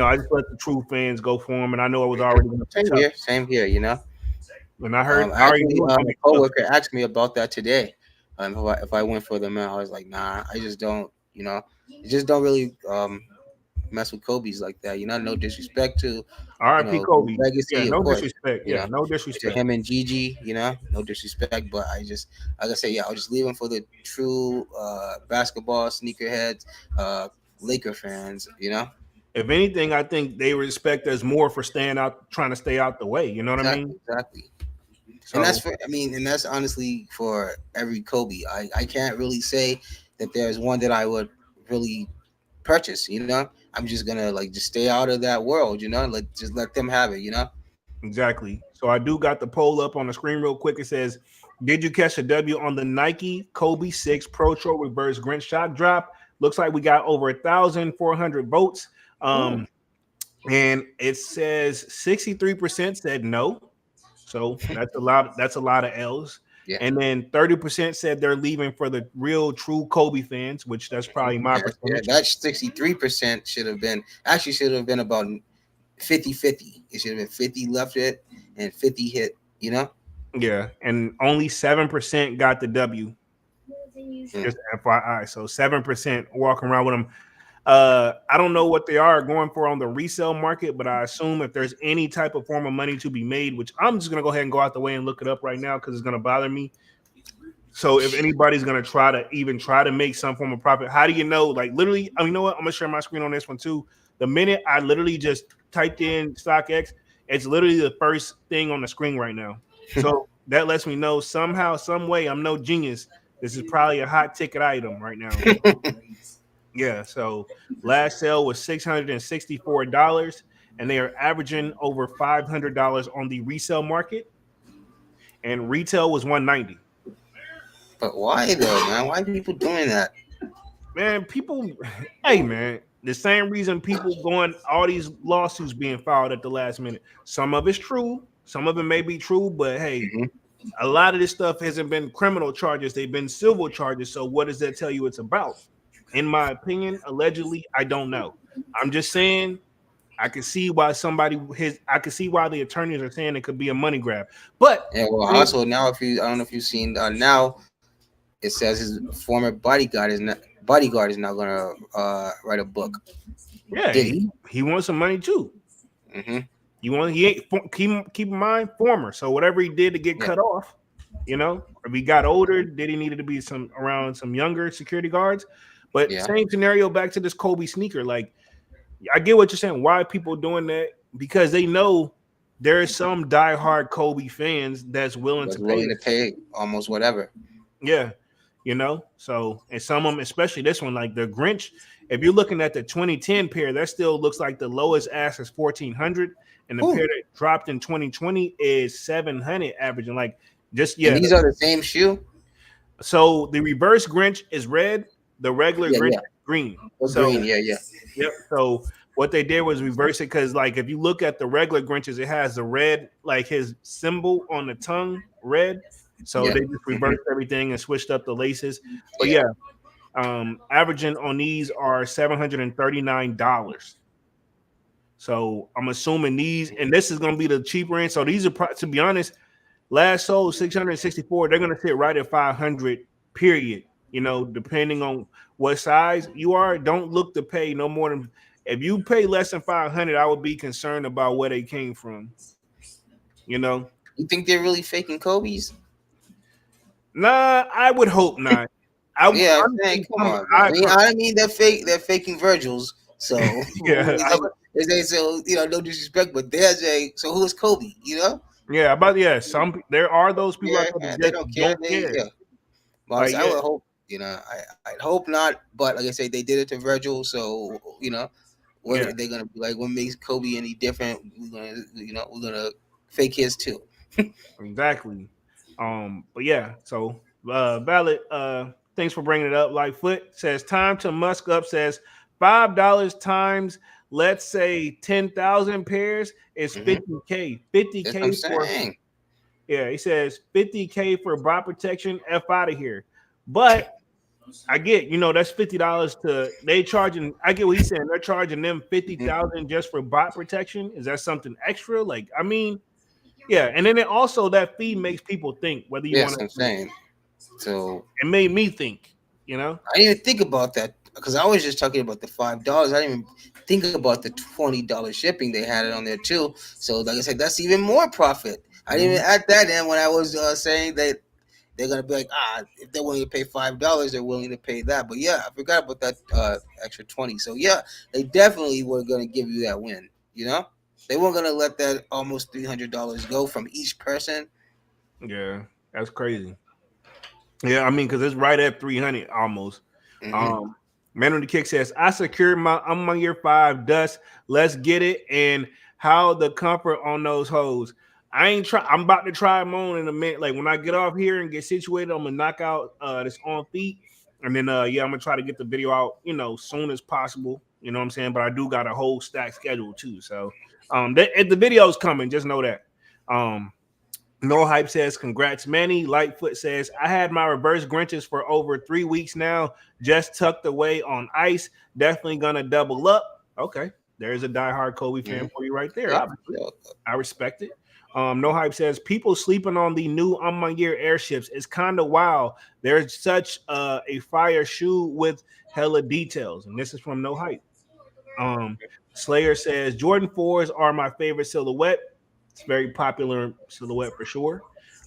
I just let the true fans go for them, and I know I was already gonna be
Same
tough.
here. Same here. You know.
And I already
Actually,
knew it was gonna
a
be tough.
coworker asked me about that today. If I went for them, I was like, nah, I just don't. I just don't really mess with Kobe's like that. No disrespect to
R.I.P.
his
Kobe. Yeah,
legacy, of
no
course.
disrespect.
You
Yeah,
know,
no
to
disrespect.
him and Gigi, no disrespect, but I just, like I say, yeah, I'll just leave him for the true basketball sneakerheads, uh, Laker fans.
If anything, I think they respect us more for staying out, trying to stay out the way. You know what I mean?
Exactly, exactly. And
So
that's honestly for every Kobe. I can't really say that there's one that I would really purchase. I'm just gonna like just stay out of that world. Just let them have it.
exactly. So I do got the poll up on the screen real quick. It says, "Did you catch a W on the Nike Kobe 6 Pro Tro Reverse Grinch Shock Drop?" Looks like we got over 1,400 votes.
Ooh,
And it says 63% said no. So that's a lot. That's a lot of L's.
yeah.
And then 30% said they're leaving for the real true Kobe fans, which that's probably my
Yeah,
percentage.
that 63% should have been about 50-50. It should have been 50 left it and 50 hit.
Yeah. And only 7% got the W.
Mm.
Just FYI. So 7% walking around with them. I don't know what they are going for on the resale market, but I assume if there's any type of form of money to be made, which I'm just gonna go ahead and go out the way and look it up right now because it's gonna bother me. So if anybody's gonna try to make some form of profit, how do you know? Like literally, I mean, you know what? I'm gonna share my screen on this one too. The minute I literally just typed in StockX, it's literally the first thing on the screen right now. So that lets me know somehow, some way, I'm no genius. This is probably a hot ticket item right now. Yeah. So last sale was $664, and they are averaging over $500 on the resale market, and retail was 190.
But why though, man? Why are people doing that?
Man, people, hey man, the same reason people going all these lawsuits being filed at the last minute. Some of it's true, some of it may be true, but hey,
Hmm.
a lot of this stuff hasn't been criminal charges; they've been civil charges. So what does that tell you it's about? In my opinion, allegedly, I don't know. I'm just saying I can see why I can see why the attorneys are saying it could be a money grab. But
And well, also now, if you, I don't know if you've seen, now it says his former bodyguard is not gonna write a book.
yeah,
Did he?
he wants some money too.
Hmm.
He ain't keep in mind former. So whatever he did to get
Yeah,
cut off, if he got older, did he needed to be some around some younger security guards? But
yeah.
same scenario back to this Kobe sneaker. Like I get what you're saying. Why are people doing that? Because they know there is some diehard Kobe fans that's willing
Was
to pay
willing to
that.
pay almost whatever.
Yeah, So and some of them, especially this one, like the Grinch. If you're looking at the 2010 pair, that still looks like the lowest ask is 1,400, and the pair
Whew.
that dropped in 2020 is 700, averaging like just
And
yeah.
these are the same shoe.
So the reverse Grinch is red, the regular
Yeah,
Grinch
yeah.
is green.
Or green.
So
Yeah, yeah,
yep. So what they did was reverse it because, like, if you look at the regular Grinches, it has the red, like his symbol on the tongue, red. So
yeah.
they just
Hmm.
reversed everything and switched up the laces. But
Yeah.
yeah, averaging on these are $739. So I'm assuming these, and this is going to be the cheaper end. So these are, to be honest, last sold 664. They're going to sit right at 500. Period. Depending on what size you are, don't look to pay no more than. If you pay less than 500, I would be concerned about where they came from. You know,
You think they're really faking Kobe's?
Nah, I would hope not. I
Yeah, I'm saying,
honestly,
come on, man. I mean, I mean, they're fake. They're faking Virgils. So
yeah,
they say so. You know, no disrespect, but there's a. So who's Kobe? You know?
yeah, but yeah, there are those people out
Yeah,
there that
they
just
don't care.
don't
They
care.
yeah. But
Like,
I
yeah,
would hope. You know, I'd hope not. But like I say, they did it to Virgil. So you know, what
yeah,
are they gonna be like? What makes Kobe any different? We're gonna fake his too.
exactly. But yeah, so valid. Thanks for bringing it up. Lightfoot says time to musk up says $5 times, let's say 10,000 pairs is
Hmm.
50K.
That's what I'm
50K for
saying.
yeah. He says 50K for bot protection. F out of here. But I get, that's $50 to they charging. I get what he's saying. They're charging them fifty
Hmm.
thousand just for bot protection. Is that something extra? Like, I mean, yeah. And then it also that fee makes people think whether you want
Yes,
to.
I'm saying. So
It made me think, you know.
I didn't even think about that because I was just talking about the $5. I didn't even think about the $20 shipping. They had it on there too. So like I said, that's even more profit. I didn't even
Mhm.
add that in when I was saying that they're gonna be like, if they're willing to pay $5, they're willing to pay that. But yeah, I forgot about that extra 20. So yeah, they definitely were gonna give you that win. You know, they weren't gonna let that almost $300 go from each person.
Yeah, that's crazy. Yeah, I mean, because it's right at 300 almost.
Hmm.
Um, Man on the Kick says, I secured I'm on year 5, dust. Let's get it. And how the comfort on those hoes. I'm about to try them on in a minute. Like when I get off here and get situated, I'm gonna knock out this on feet. And then yeah, I'm gonna try to get the video out, soon as possible. You know what I'm saying? But I do got a whole stack schedule too. So the video's coming, just know that. Um no Hype says, congrats, Manny. Lightfoot says, I had my reverse Grinches for over 3 weeks now, just tucked away on ice. Definitely gonna double up. Okay, there's a diehard Kobe
Hmm.
fan for you right there.
Yep.
Obviously,
Yep.
I respect it. No Hype says, people sleeping on the new on my year airships. It's kind of wild. There's such a fire shoe with hella details, and this is from No Hype. Um, Slayer says Jordan 4s are my favorite silhouette. It's very popular silhouette for sure.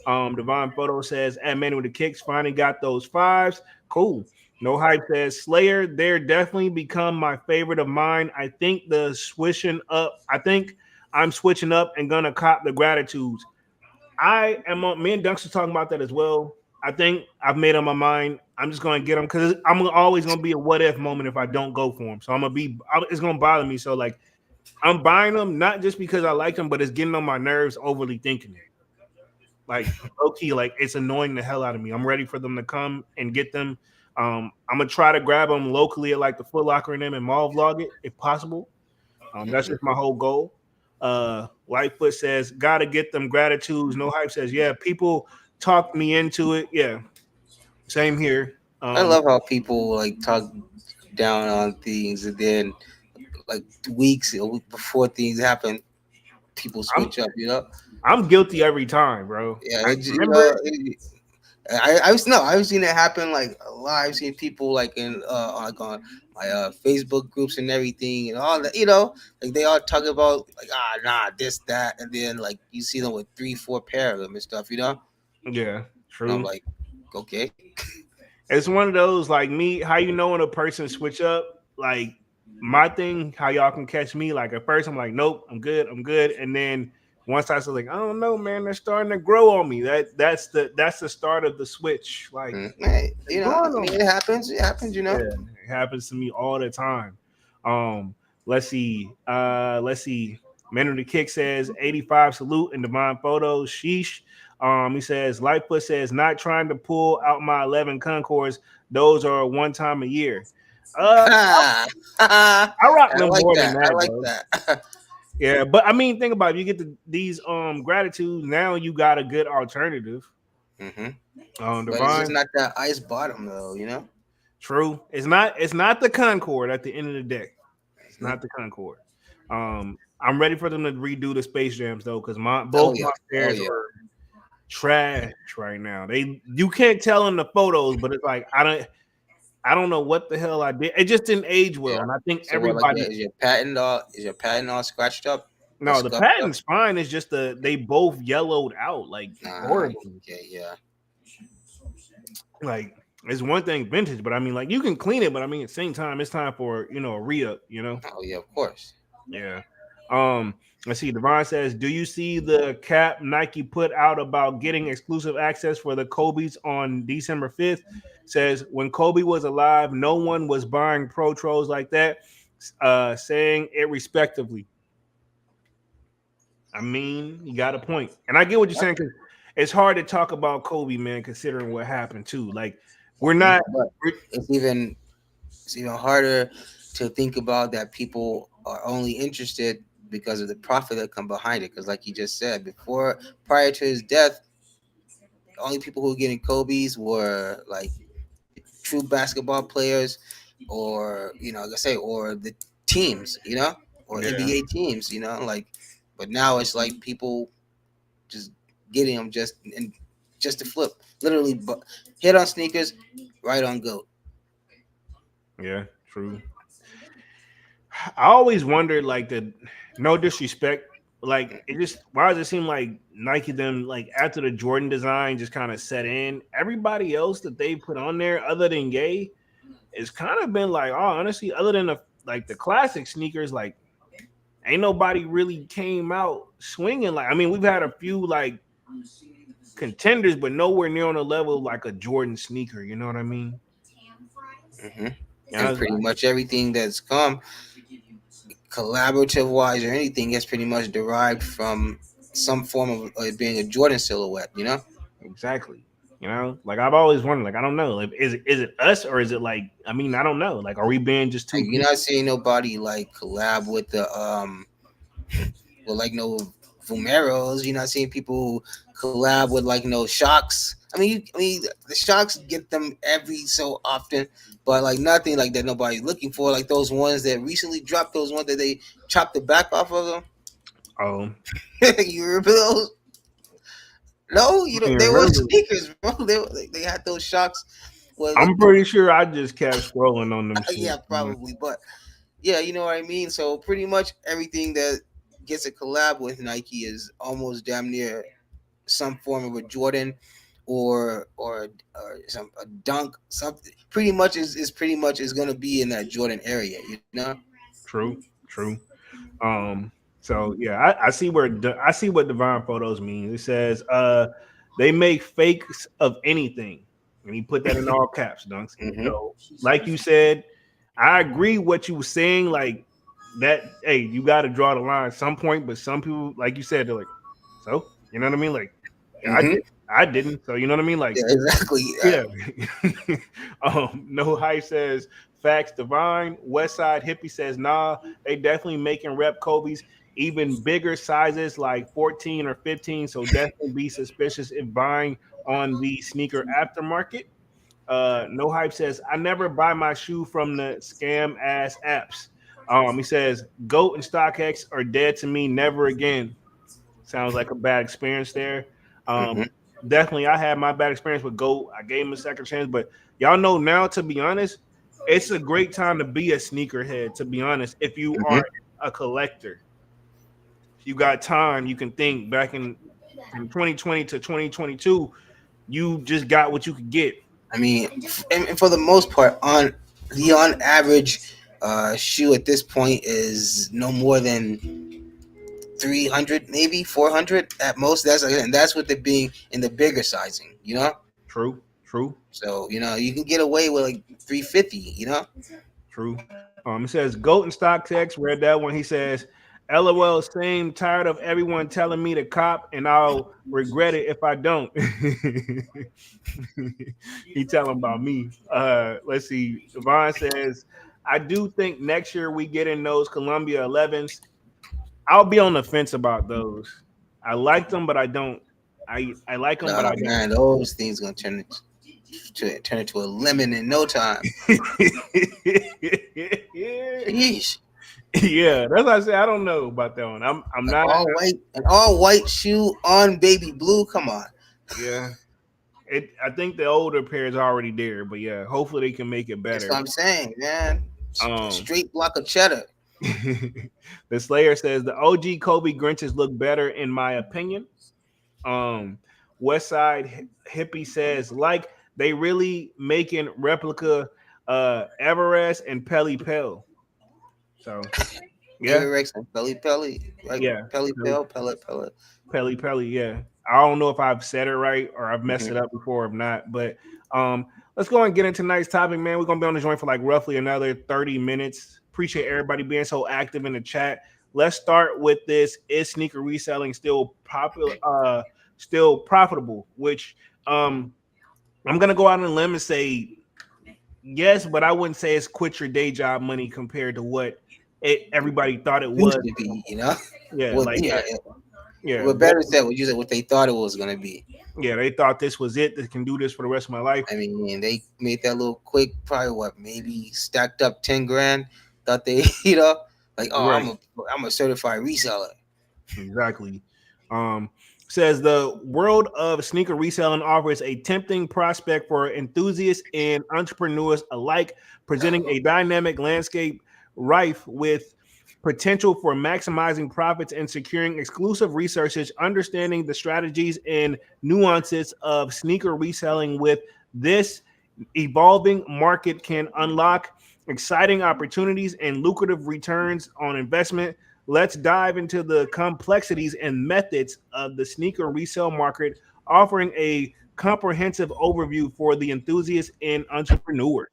Divine Photo says at Man with the Kicks finally got those fives. Cool. No Hype says Slayer, they're definitely become my favorite of mine. I think the switching up, I think I'm switching up and gonna cop the gratitudes. I am on me and Dunks are talking about that as well. I think I've made up my mind. I'm just gonna get them because I'm always gonna be a what if moment if I don't go for them. So it's gonna bother me. So like I'm buying them not just because I like them, but it's getting on my nerves overly thinking it. Like low key, like it's annoying the hell out of me. I'm ready for them to come and get them. I'm gonna try to grab them locally at like the Foot Locker and them and mall vlog it if possible. That's
Hmm.
just my whole goal. Lightfoot says, gotta get them gratitudes. No Hype says, yeah, people talked me into it. Yeah, same here.
I love how people like talk down on things and then like weeks a week before things happen, people
I'm
switch up. You know,
I'm guilty every time, bro.
yeah,
I
you
remember.
know. I've no, I've seen it happen like a lot. I've seen people like in like on my Facebook groups and everything and all that. You know, like they all talk about like nah this that, and then like you see them with 3 4 pair of them and stuff. You know,
Yeah,
and I'm
true.
like, okay,
It's one of those like me. How you know when a person switch up? Like my thing, how y'all can catch me. Like at first, I'm like, nope, I'm good, and then once I was like, I don't know, man, they're starting to grow on me. That's the start of the switch. Like
hey,
they're
you know, I
growing
mean,
on me.
it happens. It happens. You
Yeah,
know.
it happens to me all the time. Let's see. Let's see. Man of the Kick says 85 salute and divine photos. Sheesh. He says Lightfoot says not trying to pull out my 11 Concords. Those are one time a year. Uh,
I
I rock them
like
more than
that. I
that,
like
bro.
that.
Yeah, but I mean, think about it. You get these gratitudes. Now you got a good alternative.
Hmm. But it's just
Divine.
not that ice bottom though. You know.
True. It's not the Concord at the end of the day. It's
Hmm.
not the Concord. I'm ready for them to redo the Space Jams though, because my
Oh
both
yeah.
my
Oh
pairs
yeah.
are trash right now. You can't tell in the photos, but it's like I don't know what the hell I did. It just didn't age
Yeah.
well, and I think
So what? Like,
everybody.
is your patent all scratched up or
No, the
scuffed up?
patent's fine. It's just they both yellowed out like
Nah.
horribly.
Okay. Yeah.
Like it's one thing vintage, but I mean, like you can clean it, but I mean, at the same time, it's time for a re-up.
Oh yeah, of course.
Yeah. Um, let's see. Devon says, "Do you see the cap Nike put out about getting exclusive access for the Kobe's on December 5th? Says when Kobe was alive, no one was buying Pro Trolls like that, saying it respectively." I mean, you got a point, and I get what you're saying because it's hard to talk about Kobe, man, considering what happened too. Like, we're not.
But
We're,
it's even it's even harder to think about that people are only interested because of the profit that come behind it. Because, like you just said before, prior to his death, the only people who were getting Kobe's were like true basketball players, or like I say, or the teams, or
yeah,
NBA teams, like. But now it's like people just getting them just to flip, literally, hit on sneakers, right on goat.
yeah, true. I always wondered, like, the no disrespect, like it just why does it seem like Nike them like after the Jordan design just kind of set in, everybody else that they put on there other than Gay it's kind of been like, oh, honestly, other than the classic sneakers, like ain't nobody really came out swinging. Like, I mean, we've had a few like contenders, but nowhere near on the level of like a Jordan sneaker. You know what I mean?
hmm
Yeah,
And pretty much everything that's come collaborative wise or anything gets pretty much derived from some form of it being a Jordan silhouette.
exactly. Like I've always wondered. Like I don't know. Like is it us or is it like? I mean, I don't know. Like, are we being just too
Like, you're
picky?
not seeing nobody like collab with the with like no Vumeros. You're not seeing people collab with like no Shocks. I mean, the Shocks get them every so often, but like nothing like that nobody's looking for. Like those ones that recently dropped, those ones that they chopped the back off of them.
Oh,
You remember those? No,
I
you
don't
don't.
even
They were
remember.
sneakers, bro. They had those Shocks. Was
I'm pretty sure I just kept scrolling on them
yeah,
shit.
probably, but yeah, you know what I mean. So pretty much everything that gets a collab with Nike is almost damn near some form of a Jordan or some a dunk. Something pretty much is pretty much is gonna be in that Jordan area.
True, true. So yeah, I see I see what divine photos means. It says they make fakes of anything. And he put that in all caps, Dunks.
hmm
So like you said, I agree what you were saying, like that, hey, you gotta draw the line at some point, but some people, like you said, they're like, so you know what I mean? Like, yeah,
hmm
I didn't. So you know what I mean? Like,
Yeah, exactly.
yeah. No Hype says facts divine. West Side Hippie says nah. They definitely making rep Kobe's even bigger sizes like 14 or 15. So definitely be suspicious if buying on the sneaker aftermarket. No Hype says I never buy my shoe from the scam ass apps. He says Goat and StockX are dead to me. Never again. Sounds like a bad experience there.
hmm
Um, Definitely, I had my bad experience with Goat. I gave him a second chance, but y'all know now, to be honest, it's a great time to be a sneakerhead. To be honest, if you are
hmm
a collector, if you got time, you can think back in from 2020 to 2022. You just got what you could get.
I mean, and for the most part, on average shoe at this point is no more than 300, maybe 400 at most. That's with it being in the bigger sizing.
True, true,
So you can get away with like 350.
true. It says Goat and StockX. Read that one. He says, "LOL, same. Tired of everyone telling me to cop, and I'll regret it if I don't." He telling about me. Let's see. Devon says, "I do think next year we get in those Columbia 11s. I'll be on the fence about those. I like them, but I don't. I like them, but
Nah,
I don't."
man, those things gonna turn into a lemon in no time. Yeesh.
Yeah, that's what I say. I don't know about that one. I'm
An
not.
all white shoe on baby blue. Come on.
Yeah, I think the older pair is already there, but yeah, hopefully they can make it
That's
better.
what I'm saying, man.
Um,
Straight block of cheddar.
the Slayer says the OG Kobe Grinches look better in my opinion. Um, West Side Hippie says like they really making replica Everest and Pelly Pell. So yeah,
Averex and Pelly Pelly, like
yeah,
Pelly
Pelly
Pel, Pellet Pellet.
Pelly Pelly, yeah. I don't know if I've said it right or I've messed it
Hmm.
up before or not, but um, let's go and get into tonight's topic, man. We're gonna be on the joint for like roughly another 30 minutes. Appreciate everybody being so active in the chat. Let's start with this. Is sneaker reselling still popular still profitable? Which I'm gonna go out on a limb and say yes, but I wouldn't say it's quit your day job money compared to what everybody thought it
Used
was.
to be, you know.
Yeah,
Well,
like
yeah,
yeah,
what better said, what you said, what they thought it was gonna be.
yeah, they thought this was it. They can do this for the rest of my life.
I mean, they made that little quick, probably what, maybe stacked up 10 grand. Thought they, like, oh,
Right.
I'm a certified reseller.
Exactly. Um, says the world of sneaker reselling offers a tempting prospect for enthusiasts and entrepreneurs alike, presenting a dynamic landscape rife with potential for maximizing profits and securing exclusive research, understanding the strategies and nuances of sneaker reselling with this evolving market can unlock exciting opportunities and lucrative returns on investment. Let's dive into the complexities and methods of the sneaker resale market, offering a comprehensive overview for the enthusiasts and entrepreneurs.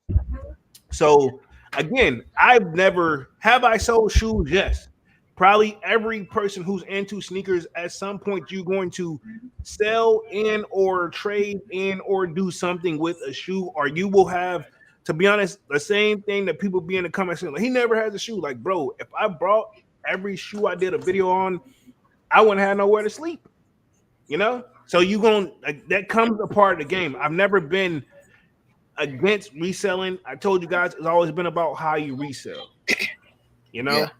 So again, I've never have I sold shoes? Yes. Probably every person who's into sneakers at some point you're going to sell in or trade in or do something with a shoe, or you will have, to be honest, the same thing that people be in the comments saying, like, he never has a shoe. Like, bro, if I brought every shoe I did a video on, I wouldn't have nowhere to sleep, you know? So you going like that comes a part of the game. I've never been against reselling. I told you guys it's always been about how you resell, you
Yeah.
know.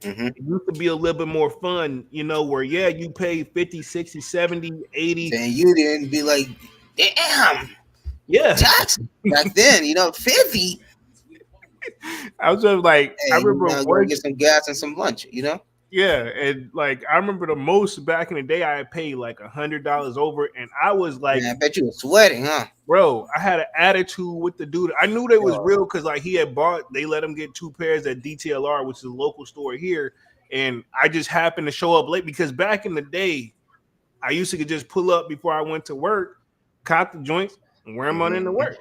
Hmm.
It used to be a little bit more fun, where yeah, you pay 50, 60, 70, 80.
Then you didn't be like, damn,
Yeah.
tax back then, 50.
I was just like, I
Hey,
remember
go
one,
get some gas and some lunch.
yeah, and like I remember the most back in the day I had paid like $100 over, and I was like,
Man, I bet you were sweating, huh?
bro, I had an attitude with the dude. I knew they was
Yo,
real because like he had bought, they let him get two pairs at DTLR, which is a local store here, and I just happened to show up late because back in the day, I used to just pull up before I went to work, cop the joints, and wear them on into
hmm
work.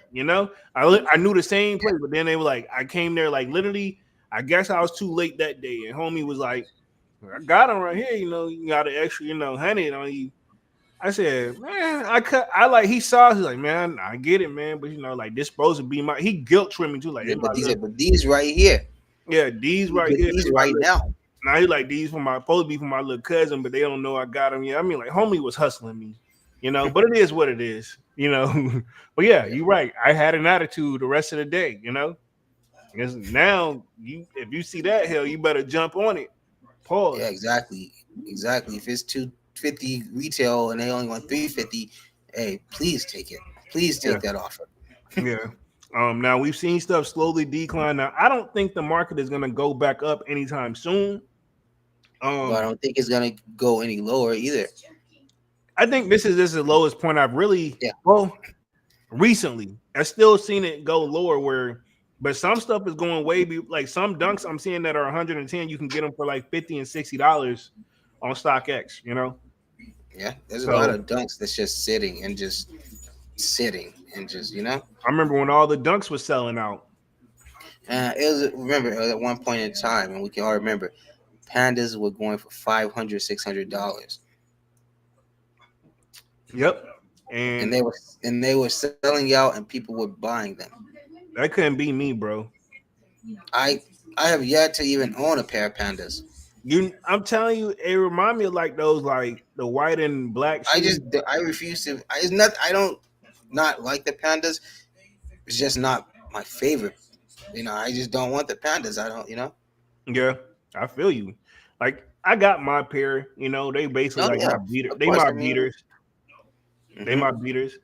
I knew the same place, but then they were like, I came there like literally. I guess I was too late that day, and homie was like, I got them right here. You got an extra, 100 on you. I said, man, I like, he saw, he's like, man, I get it, man, but like this supposed to be my, he guilt tripped me too, like,
Yeah,
it's my little,
but these right here,
yeah, these
you
right
get
here,
these
this my
right
little,
now.
now he like these for my, supposed to be for my little cousin, but they don't know I got them. Yeah, I mean, like, homie was hustling me, but it is what it is. But yeah,
Yeah,
you're right. I had an attitude the rest of the day. Because now if you see that, hell, you better jump on it.
yeah,
Pause.
exactly. If it's 250 retail and they only want 350, hey, please take it. Please
Yeah,
take that offer.
yeah. Now we've seen stuff slowly decline. Now I don't think the market is gonna go back up anytime soon.
But I
Um,
don't think it's gonna go any lower either.
I think this is the lowest point I've really,
Yeah,
well, recently. I still seen it go lower but some stuff is going like some dunks I'm seeing that are 110. You can get them for like $50 and $60 on StockX.
yeah. There's a lot
So
of dunks that's just sitting and just sitting and just.
I remember when all the dunks was selling out.
It was remember it was at one point in time, and we can all remember pandas were going for 500, $600,
Yep.
and
And
they were selling out, and people were buying them.
that couldn't be me, bro.
I I have yet to even own a pair of pandas.
I'm telling you, it remind me of like those, like the white and black shoes.
I refuse to. It's not. I don't not like the pandas. It's just not my favorite. I just don't want the pandas. I don't.
Yeah, I feel you. Like I got my pair. They basically
Oh
like
yeah,
my beater.
of
They
course.
my
I mean,
beaters. They
hmm
my beaters.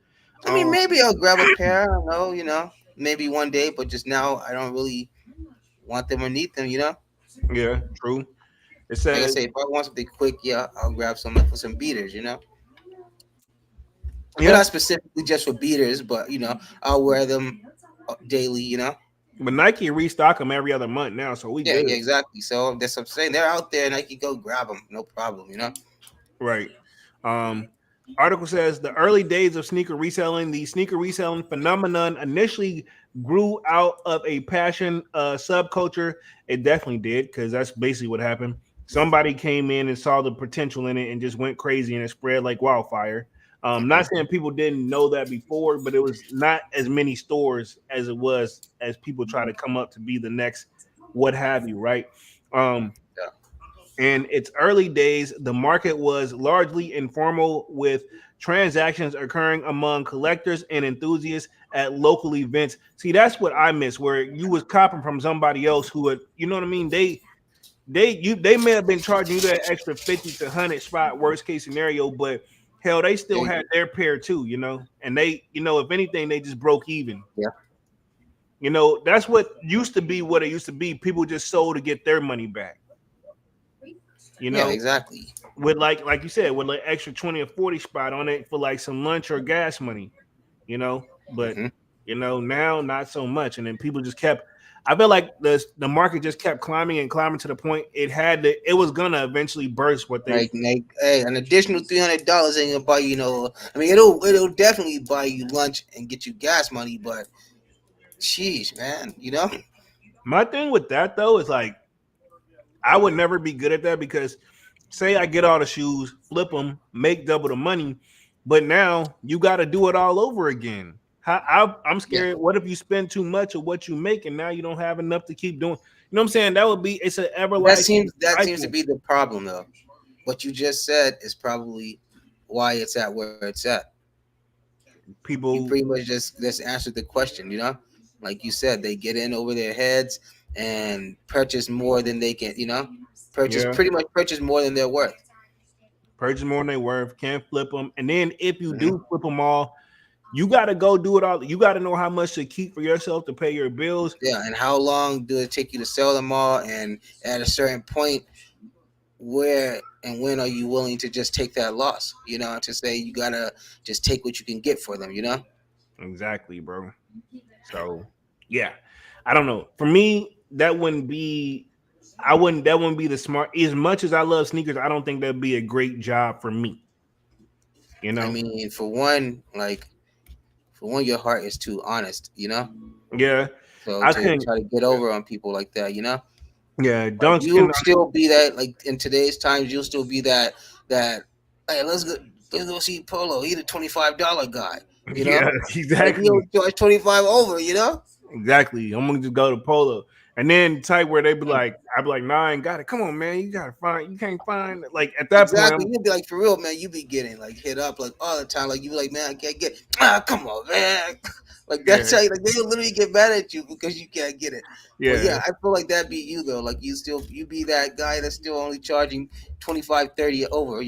maybe I'll grab a pair. I don't know. Maybe one day, but just now, I don't really want them or need them.
Yeah, true. It
Like I
says
say, if I want something quick, yeah, I'll grab some for some beaters. Well,
Yeah,
not specifically just for beaters, but I'll wear them daily.
but Nike restock them every other month now, so we
Yeah,
good.
yeah, exactly. So that's what I'm saying. They're out there, and I can go grab them, no problem.
Right. Um, article says the early days of the sneaker reselling phenomenon initially grew out of a passion subculture. It definitely did because that's basically what happened. Somebody came in and saw the potential in it and just went crazy and it spread like wildfire. Not
Hmm.
saying people didn't know that before, but it was not as many stores as it was as people try to come up to be the next what have you, right? Um,
Yeah,
in its early days, the market was largely informal with transactions occurring among collectors and enthusiasts at local events. See, that's what I miss, where you was copping from somebody else who would, you know what I mean? They may have been charging you that extra 50 to 100 spot worst case scenario, but hell, they
there
still
you
had
go.
their pair too, you know, and they, if anything, they just broke even.
Yeah,
That's what used to be what it used to be. People just sold to get their money back, you
yeah,
know.
exactly.
With like you said, with like extra 20 or 40 spot on it for like some lunch or gas money, But
Hmm.
now not so much. And then people just kept I feel like the market just kept climbing and climbing to the point it was gonna eventually burst what they
Like, hey, an additional $300 ain't gonna buy you no. I mean, it'll definitely buy you lunch and get you gas money, but sheesh, man,
my thing with that though is like I would never be good at that because say I get all the shoes, flip them, make double the money, but now you got to do it all over again. I'm
Yeah.
scared. What if you spend too much of what you make and now you don't have enough to keep doing? You know what I'm saying? It's an
That
everlasting
seems that seems to
cycle.
be the problem, though. What you just said is probably why it's at where it's at. You
People,
pretty much just answered the question. Like you said, they get in over their heads and purchase more than they can.
yeah,
Purchase more than they're worth.
purchase more than they worth, can't flip them, and then if you
Hmm.
do flip them all, you got to go do it all. You got to know how much to keep for yourself to pay your bills.
Yeah, and how long do it take you to sell them all? And at a certain point, where and when are you willing to just take that loss? To say you gotta just take what you can get for them.
Exactly, bro. So yeah, I don't know. For me, that wouldn't be. I wouldn't. That wouldn't be the smart. As much as I love sneakers, I don't think that'd be a great job for me. You
I
know?
mean, for one, your heart is too honest.
Yeah,
So
I
to
couldn't.
try to get over on people like that,
Yeah,
like
Dunks can.
you'll still be that, like in today's times, you'll still be that. Hey, let's go see Polo. He the $25 guy. You know,
Yeah,
like he'll
exactly.
charge 25 over.
Exactly. I'm gonna just go to Polo, and then type where they be like, I'd be like, nah, I ain't got it. Come on, man, you gotta find. You can't find. Like at that point,
Exactly. You'll be like, for real, man. You be getting like hit up like all the time. Like you be like, man, I can't get. Come on, man. Like
yeah,
that's how like they'll literally get mad at you because you can't get it. But
yeah,
yeah, I feel like that be you though. Like you be that guy that's still only charging 25, 30 over.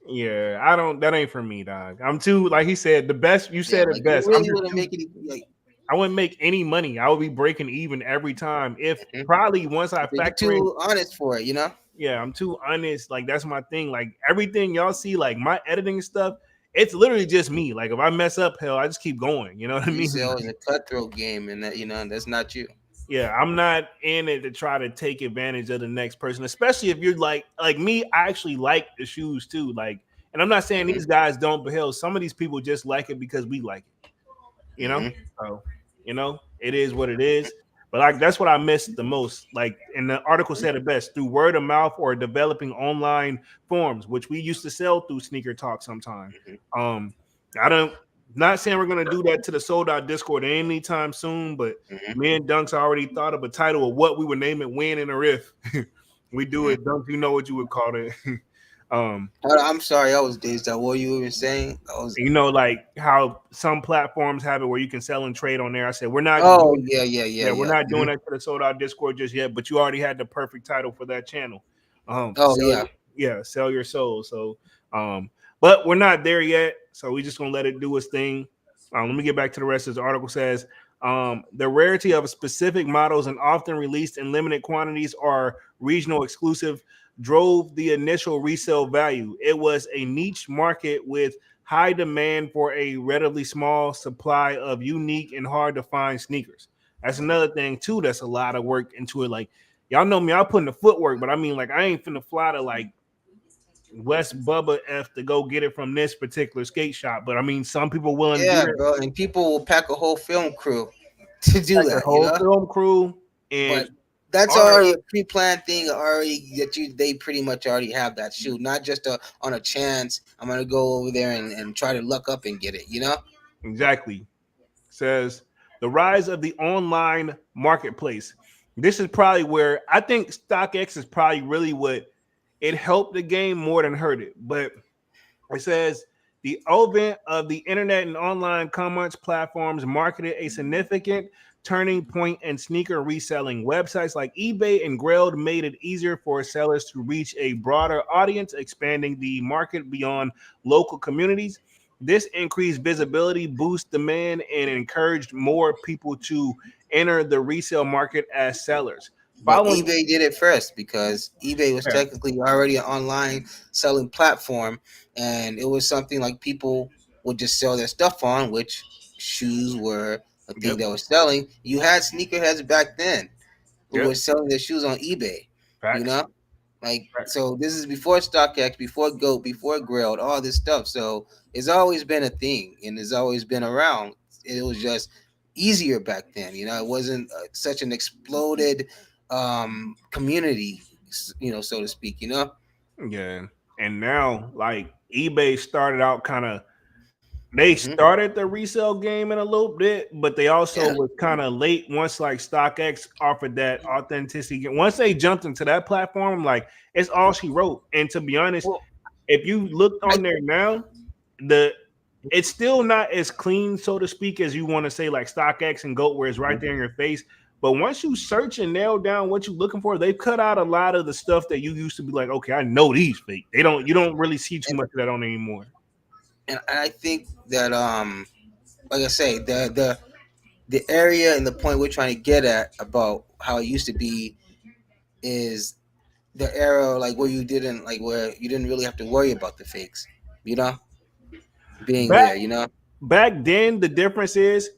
yeah. I don't. That ain't for me, dog. I'm too. Like he said, the best. You
Yeah,
said it
like you
best. I'm
really
just
wouldn't
too.
make any like.
I wouldn't make any money. I would be breaking even every time. If
Mhm.
probably once I
You're
factor in,
too honest for it.
yeah, I'm too honest. Like that's my thing. Like everything y'all see, like my editing stuff, it's literally just me. Like if I mess up, hell, I just keep going. You know what I mean?
Resale is a cutthroat game, and that that's not you.
Yeah, I'm not in it to try to take advantage of the next person, especially if you're like me. I actually like the shoes too. Like, and I'm not saying
Hmm.
these guys don't, but hell, some of these people just like it because we like it. You know,
Hmm.
so it is what it is. But like that's what I miss the most. Like, and the article said it best through word of mouth or developing online forums, which we used to sell through Sneaker Talk sometime. Um, I don't not saying we're gonna do that to the sold out Discord anytime soon, but
Hmm.
me and Dunks already thought of a title of what we would name it when and or if we do
Hmm.
it. Dunks, you know what you would call it. um,
I'm sorry, I was dazed out. What you were saying? I was.
like how some platforms have it where you can sell and trade on there. I said we're not
Oh
doing
yeah, yeah, yeah,
yeah, we're
yeah.
not
Hmm.
doing that to the sold out Discord just yet, but you already had the perfect title for that channel.
Oh yeah.
Sell your soul. So but we're not there yet. So we just gonna let it do its thing. Let me get back to the rest of the article says the rarity of specific models and often released in limited quantities or regional exclusive drove the initial resale value. It was a niche market with high demand for a relatively small supply of unique and hard to find sneakers. That's another thing too. That's a lot of work into it. Like y'all know me, I'll put in the footwork, but I mean, like I ain't finna fly to like West Bubba F to go get it from this particular skate shop. But I mean, some people willing to do
Yeah,
that.
bro. And people will pack a whole film crew to do
Like the
that, you
whole
know.
film crew and
But that's
art.
already a pre-planned thing. Already that you they pretty much already have that shoot, not just on a chance. I'm gonna go over there and try to luck up and get it, you know.
Exactly. Says the rise of the online marketplace. This is probably where I think StockX is probably really what it helped the game more than hurt it. But it says the advent of the internet and online commerce platforms marketed a significant turning point in sneaker reselling. Websites like eBay and Grailed made it easier for sellers to reach a broader audience, expanding the market beyond local communities. This increased visibility, boost demand, and encouraged more people to enter the resale market as sellers.
But
Following,
eBay did it first because eBay was
yeah,
technically already an online selling platform, and it was something like people would just sell their stuff on, which shoes were a thing
yep,
that was selling. You had sneakerheads back then who
yep,
were selling their shoes on eBay, you
facts,
know? Like,
facts,
so this is before StockX, before Goat, before Grailed, all this stuff. So it's always been a thing and it's always been around. It was just easier back then, you know? It wasn't such an exploded community, so to speak, you know?
yeah. And now, like eBay started out kind of they
Hmm.
started the resale game in a little bit, but they also
Yeah.
was kind of late once like StockX offered that authenticity. Once they jumped into that platform, like it's all she wrote. And to be honest,
Well,
if you looked
I,
on there now, the it's still not as clean, so to speak, as you want to say like StockX and Goat, where it's right there in your face. But once you search and nail down what you're looking for, they've cut out a lot of the stuff that you used to be like, okay, I know these fake. You don't really see too
and,
much of that on anymore.
and I think that, like I say, the area and the point we're trying to get at about how it used to be is the era like where you didn't really have to worry about the fakes, you know, being
Back
there, you know.
back then, the difference is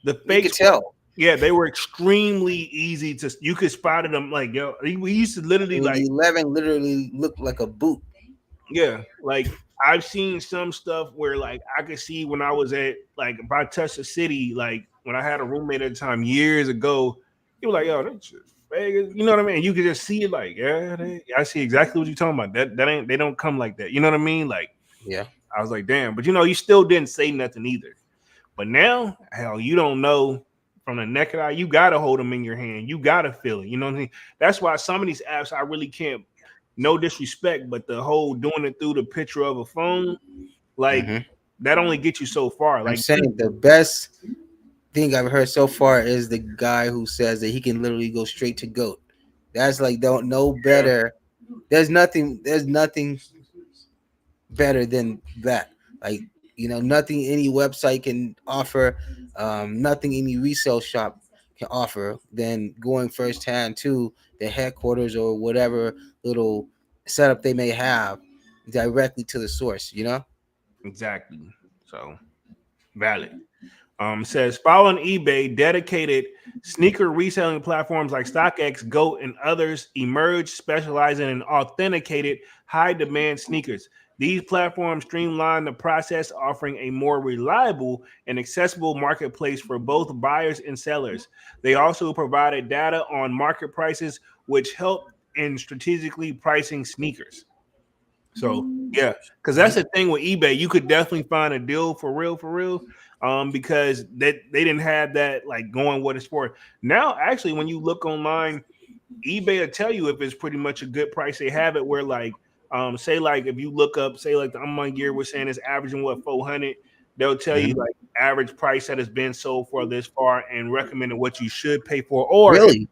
the
You could
fakes were
tell.
yeah, they were extremely easy to you could spot them like yo, we used to
I
literally
mean,
like
the 11 literally looked like a boot.
yeah, like I've seen some stuff where like I could see when I was at like if I touched a city, like when I had a roommate at the time years ago, he was like, yo, that's just fake. You know what I mean? You could just see it like, yeah, I see exactly what you're talking about. That ain't they don't come like that. You know what I mean? Like
Yeah.
I was like, damn, but you know, you still didn't say nothing either. But now, hell, you don't know from the naked eye. You gotta hold them in your hand. You gotta feel it. You know what I mean? That's why some of these apps I really can't. No disrespect, but the whole doing it through the picture of a phone, like
Hmm.
that only gets you so far.
I'm
Like,
saying the best thing I've heard so far is the guy who says that he can literally go straight to goat. That's like don't know
yeah,
better. There's nothing better than that. Like, nothing any website can offer, nothing any resale shop can offer than going firsthand to the headquarters or whatever little setup they may have directly to the source, you know?
exactly. So valid. Says following eBay, dedicated sneaker reselling platforms like StockX, GOAT, and others emerged, specializing in authenticated, high demand sneakers. These platforms streamline the process, offering a more reliable and accessible marketplace for both buyers and sellers. They also provided data on market prices, which helped in strategically pricing sneakers. So yeah, because that's
Mhm.
the thing with eBay. You could definitely find a deal for real. Because they didn't have that like going what it's for. Now, actually, when you look online, eBay will tell you if it's pretty much a good price. They have it where like say like if you look up, say like the Amman gear we're saying is averaging what 400, they'll tell you
Mhm.
like average price that has been sold for this far and recommending what you should pay for, or if
Really?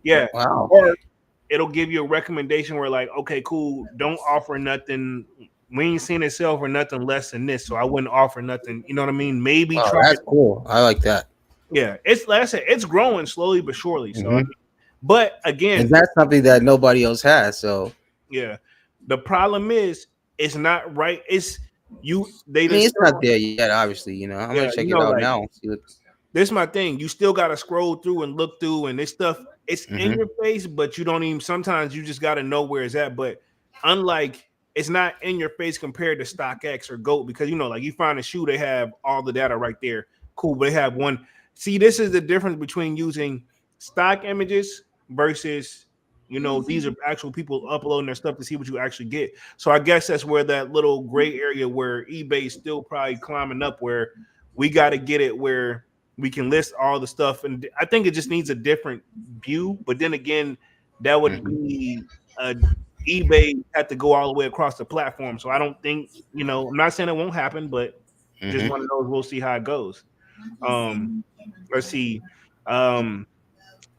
yeah,
Wow.
or it'll give you a recommendation where like, okay, cool, don't offer nothing. We ain't seen it sell for nothing less than this, so I wouldn't offer nothing. You know what I mean? Maybe
Wow,
try
that's
it.
cool. I like that.
Yeah, it's like I said, it's growing slowly but surely. So, I
Hmm.
mean, but
And
again,
that's something that nobody else has. So,
yeah, the problem is it's not right. they
I mean,
just
it's not
still,
there yet. Obviously, I'm gonna
yeah,
check it out
like
now. See what.
this is my thing. You still got to scroll through and look through, and this stuff it's in
Mm-hmm.
your face, but you don't even. Sometimes you just got to know where it's at. But unlike it's not in your face compared to StockX or Goat because like you find a shoe, they have all the data right there. Cool, but they have one. See, this is the difference between using stock images versus these are actual people uploading their stuff to see what you actually get. So I guess that's where that little gray area where eBay is still probably climbing up where we got to get it where we can list all the stuff, and I think it just needs a different view. But then again, that would
Mm-hmm.
be eBay had to go all the way across the platform. So I don't think I'm not saying it won't happen, but just
Mm-hmm.
one of those. We'll see how it goes. Um, let's see. Um,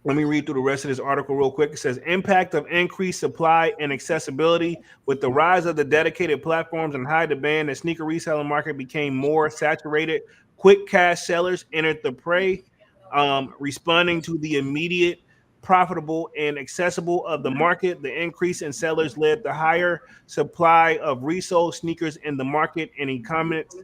let me read through the rest of this article real quick. It says impact of increased supply and accessibility with the rise of the dedicated platforms and high demand. The sneaker reselling market became more saturated. Quick cash sellers entered the prey, responding to the immediate, profitable, and accessible of the market. The increase in sellers led to higher supply of resold sneakers in the market. And in comments,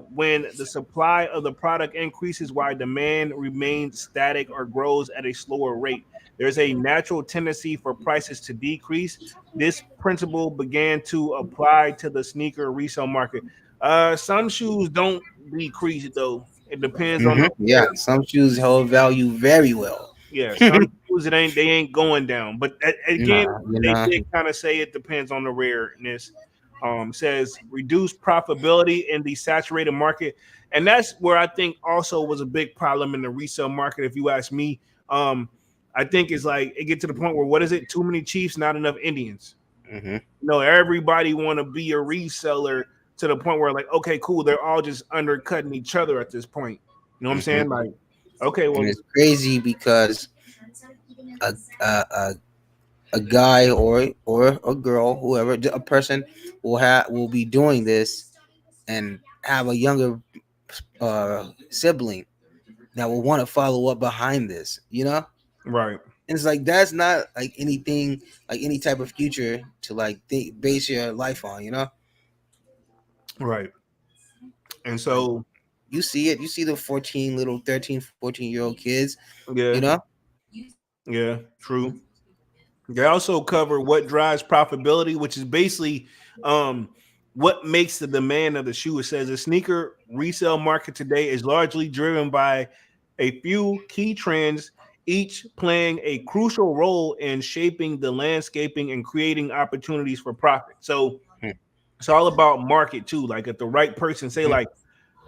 when the supply of the product increases while demand remains static or grows at a slower rate. There's a natural tendency for prices to decrease. This principle began to apply to the sneaker resale market. Some shoes don't decrease though. It depends on
Mm-hmm.
the
Yeah, some shoes hold value very well.
yeah, some shoes they ain't going down. But again,
Nah,
they did kind of say it depends on the rareness. Says reduced profitability in the saturated market, and that's where I think also was a big problem in the resale market. If you ask me, I think it's like it get to the point where what is it? Too many Chiefs, not enough Indians.
Mm-hmm.
Everybody want to be a reseller to the point where like, okay, cool, they're all just undercutting each other at this point. You know what I'm
Mm-hmm.
saying? Like, okay,
And
well,
it's crazy because a a, a, a guy or a girl, whoever, a person will be doing this and have a younger sibling that will want to follow up behind this.
right.
And it's like that's not like anything like any type of future to like base your life on.
Right. And
Like
so,
you see it. You see the 14 little 13, 14-year-old kids. You
yeah,
know.
yeah, true. They also cover what drives profitability, which is basically um, what makes the demand of the shoe. It says the sneaker resale market today is largely driven by a few key trends, each playing a crucial role in shaping the landscaping and creating opportunities for profit. So it's all about market too. Like if the right person say
Mhm.
like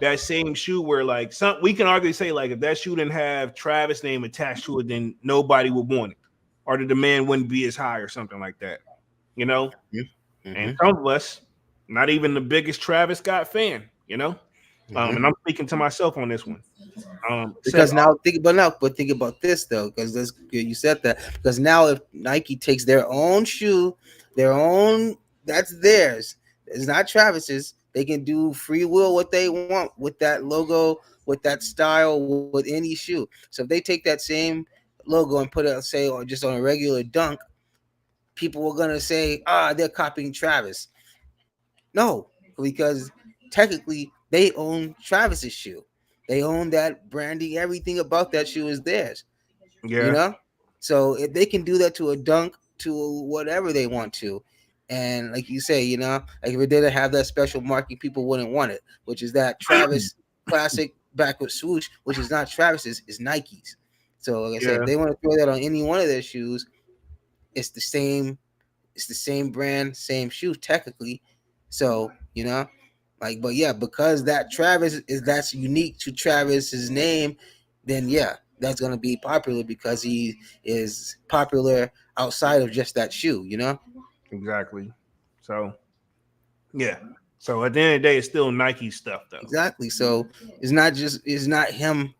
that same shoe where like some we can argue say like if that shoe didn't have Travis name attached to it, then nobody would want it, or the demand wouldn't be as high or something like that, you know. And
Mhm.
some of us, not even the biggest Travis Scott fan,
Mhm.
and I'm speaking to myself on this one. Says
Because now, think about this though, because that's good you said that. Because now, if Nike takes their own shoe, their own that's theirs. It's not Travis's. They can do free will what they want with that logo, with that style, with any shoe. So if they take that same logo and put it, say, or just on a regular Dunk, people are gonna say, they're copying Travis. No, because technically they own Travis's shoe. They own that branding. Everything about that shoe is theirs. You
yeah,
know, so if they can do that to a Dunk, to whatever they want to, and like you say, like if it didn't have that special marking, people wouldn't want it. Which is that Travis classic backward swoosh, which is not Travis's, is Nike's. So like I said, if
yeah,
they want to throw that on any one of their shoes, it's the same. It's the same brand, same shoe technically. So like, but yeah, because that Travis is that's unique to Travis's name, then yeah, that's gonna be popular because he is popular outside of just that shoe.
exactly. So yeah. So at the end of the day, it's still Nike stuff though.
Exactly. So it's not him.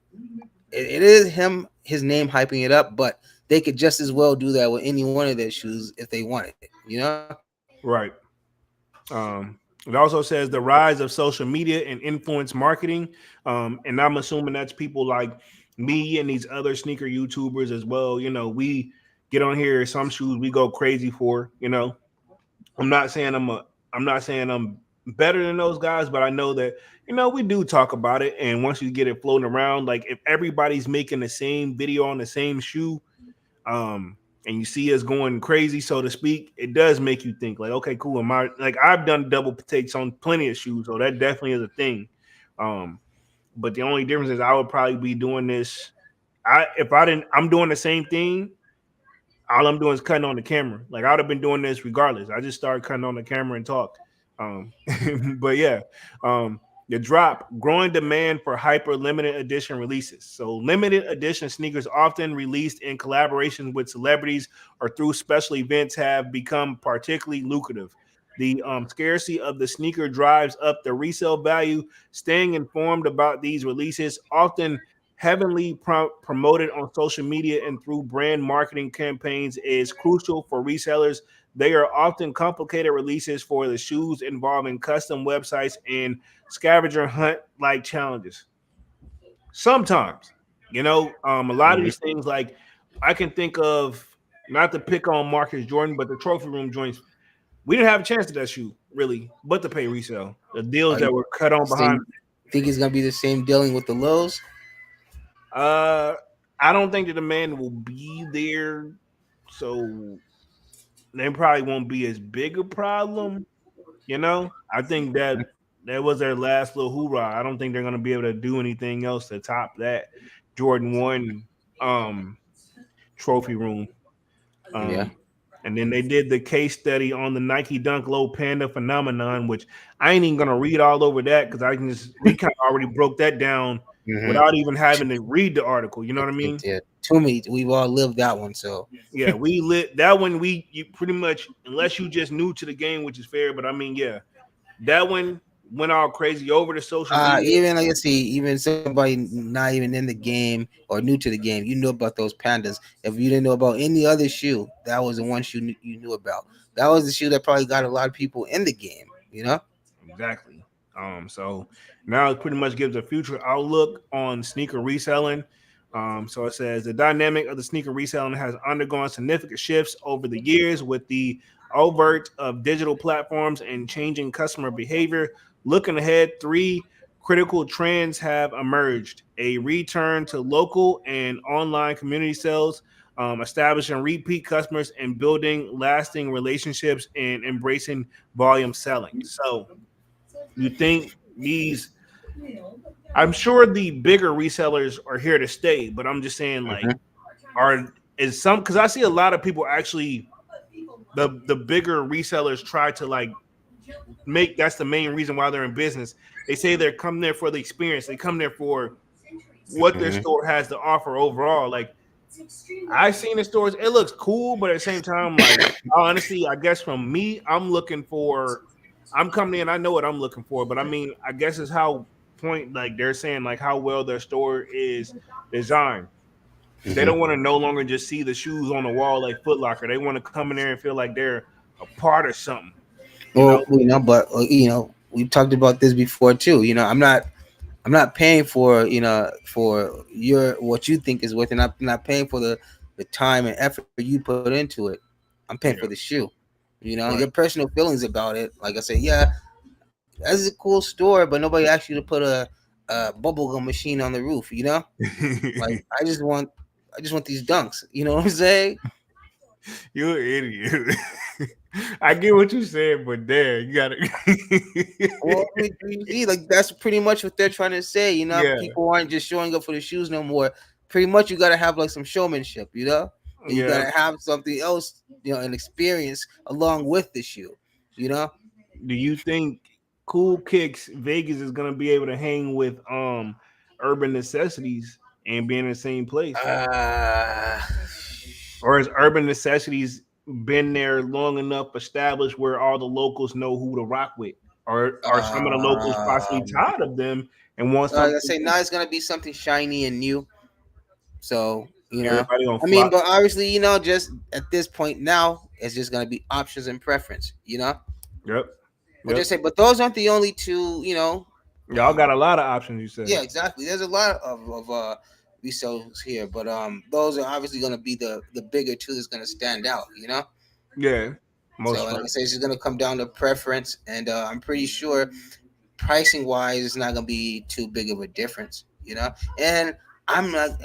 It is him, his name hyping it up, but they could just as well do that with any one of their shoes if they wanted.
Right. It also says the rise of social media and influence marketing. And I'm assuming that's people like me and these other sneaker YouTubers as well. We get on here, some shoes we go crazy for. I'm not saying I'm better than those guys, but I know that we do talk about it. And once you get it floating around, like if everybody's making the same video on the same shoe, and you see us going crazy, so to speak, it does make you think like, okay, cool. Am I like I've done double takes on plenty of shoes, so that definitely is a thing. Um, but the only difference is I would probably be doing this. If I didn't, I'm doing the same thing, all I'm doing is cutting on the camera. Like I would have been doing this regardless. I just started cutting on the camera and talk. Um, but yeah, the drop growing demand for hyper limited edition releases. So limited edition sneakers, often released in collaboration with celebrities or through special events, have become particularly lucrative. The scarcity of the sneaker drives up the resale value. Staying informed about these releases, often heavily promoted on social media and through brand marketing campaigns, is crucial for resellers. They are often complicated releases for the shoes, involving custom websites and scavenger hunt like challenges. Sometimes, a lot of
Hmm.
these things, like I can think of, not to pick on Marcus Jordan, but the trophy room joints, we didn't have a chance to that shoe really, but to pay resale. The deals
You
that were cut on behind.
same, think it's gonna be the same dealing with the lows?
Uh, I don't think the demand will be there, so they probably won't be as big a problem. I think that was their last little hoorah. I don't think they're gonna be able to do anything else to top that Jordan One um trophy room.
Yeah.
Um, and then they did the case study on the Nike Dunk Low Panda phenomenon, which I ain't even gonna read all over that because I can just we kind of already broke that down
Hmm.
without even having to read the article. You know what I
It
mean?
did. To me, we've all lived that one. So,
Yeah, we lit that one. You pretty much, unless you just new to the game, which is fair. But I mean, yeah, that one went all crazy over the social media.
even like I see, even somebody not even in the game or new to the game, you know about those pandas. If you didn't know about any other shoe, that was the one shoe you knew about. That was the shoe that probably got a lot of people in the game. You know.
Exactly. So now it pretty much gives a future outlook on sneaker reselling. So it says the dynamic of the sneaker reselling has undergone significant shifts over the years with the overt of digital platforms and changing customer behavior. Looking ahead, three critical trends have emerged: a return to local and online community sales, establishing repeat customers and building lasting relationships, and embracing volume selling. So you think these? I'm sure the bigger resellers are here to stay, but I'm just saying, like,
Hmm.
are is some because I see a lot of people actually the bigger resellers try to like make that's the main reason why they're in business. They say they're coming there for the experience. They come there for what their
Hmm.
store has to offer overall. Like I've seen the stores, it looks cool, but at the same time, like honestly, I guess from me, I'm coming in, I know what I'm looking for, but I mean, I guess it's how point like they're saying like how well their store is designed. They
Hmm.
don't want to no longer just see the shoes on the wall like Foot Locker. They want to come in there and feel like they're a part of something, you know?
Well, but we've talked about this before too. I'm not paying for for your what you think is worth, and I'm not paying for the time and effort you put into it. I'm paying for the
Yeah,
shoe. Your
right.
personal feelings about it. Like I said, yeah, that's a cool store, but nobody asked you to put a bubblegum machine on the roof. Like I just want these dunks. You know what I'm saying?
You're an idiot. I get what you're saying, but damn, you gotta.
Well, I mean, you see, like that's pretty much what they're trying to say.
Yeah,
People aren't just showing up for the shoes no more. Pretty much, you gotta have like some showmanship, and you
yeah.
gotta have something else, an experience along with the shoe, you know.
Do you think Cool Kicks Vegas is gonna be able to hang with Urban Necessities and be in the same place,
Uh,
or has Urban Necessities been there long enough established where all the locals know who to rock with, or are some of the locals possibly
um,
tired of them and want
I
something
say
new?
now it's gonna be something shiny and new. So
Everybody gonna
I mean,
flock.
but obviously, just at this point now, it's just gonna be options and preference.
Yep,
But they
yep.
say, but those aren't the only two.
Y'all
Um,
got a lot of options. You said,
Yeah, exactly. There's a lot of resales here, but those are obviously going to be the bigger two that's going to stand out.
yeah. Most
So, like I
certainly.
said, it's gonna come down to preference, and I'm pretty sure pricing wise, it's not gonna be too big of a difference, you know. And I'm not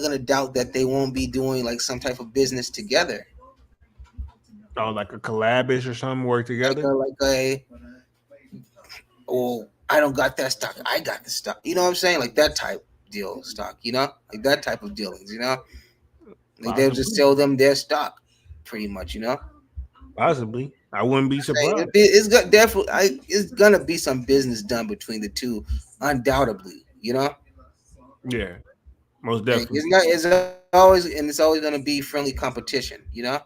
gonna doubt that they won't be doing like some type of business together,
Oh, like a collabish or something work
like
together.
a oh, I don't got that stock, I got the stock. You know what I'm saying? Like that type deal stock, you know, like that type of dealings, you know. Like they'll just
Possibly.
sell them their stock, pretty much, you know.
Possibly. I wouldn't be surprised.
Definitely, it's gonna be some business done between the two, undoubtedly, you know.
Yeah, most
Like,
definitely.
it's always gonna be friendly competition, you know.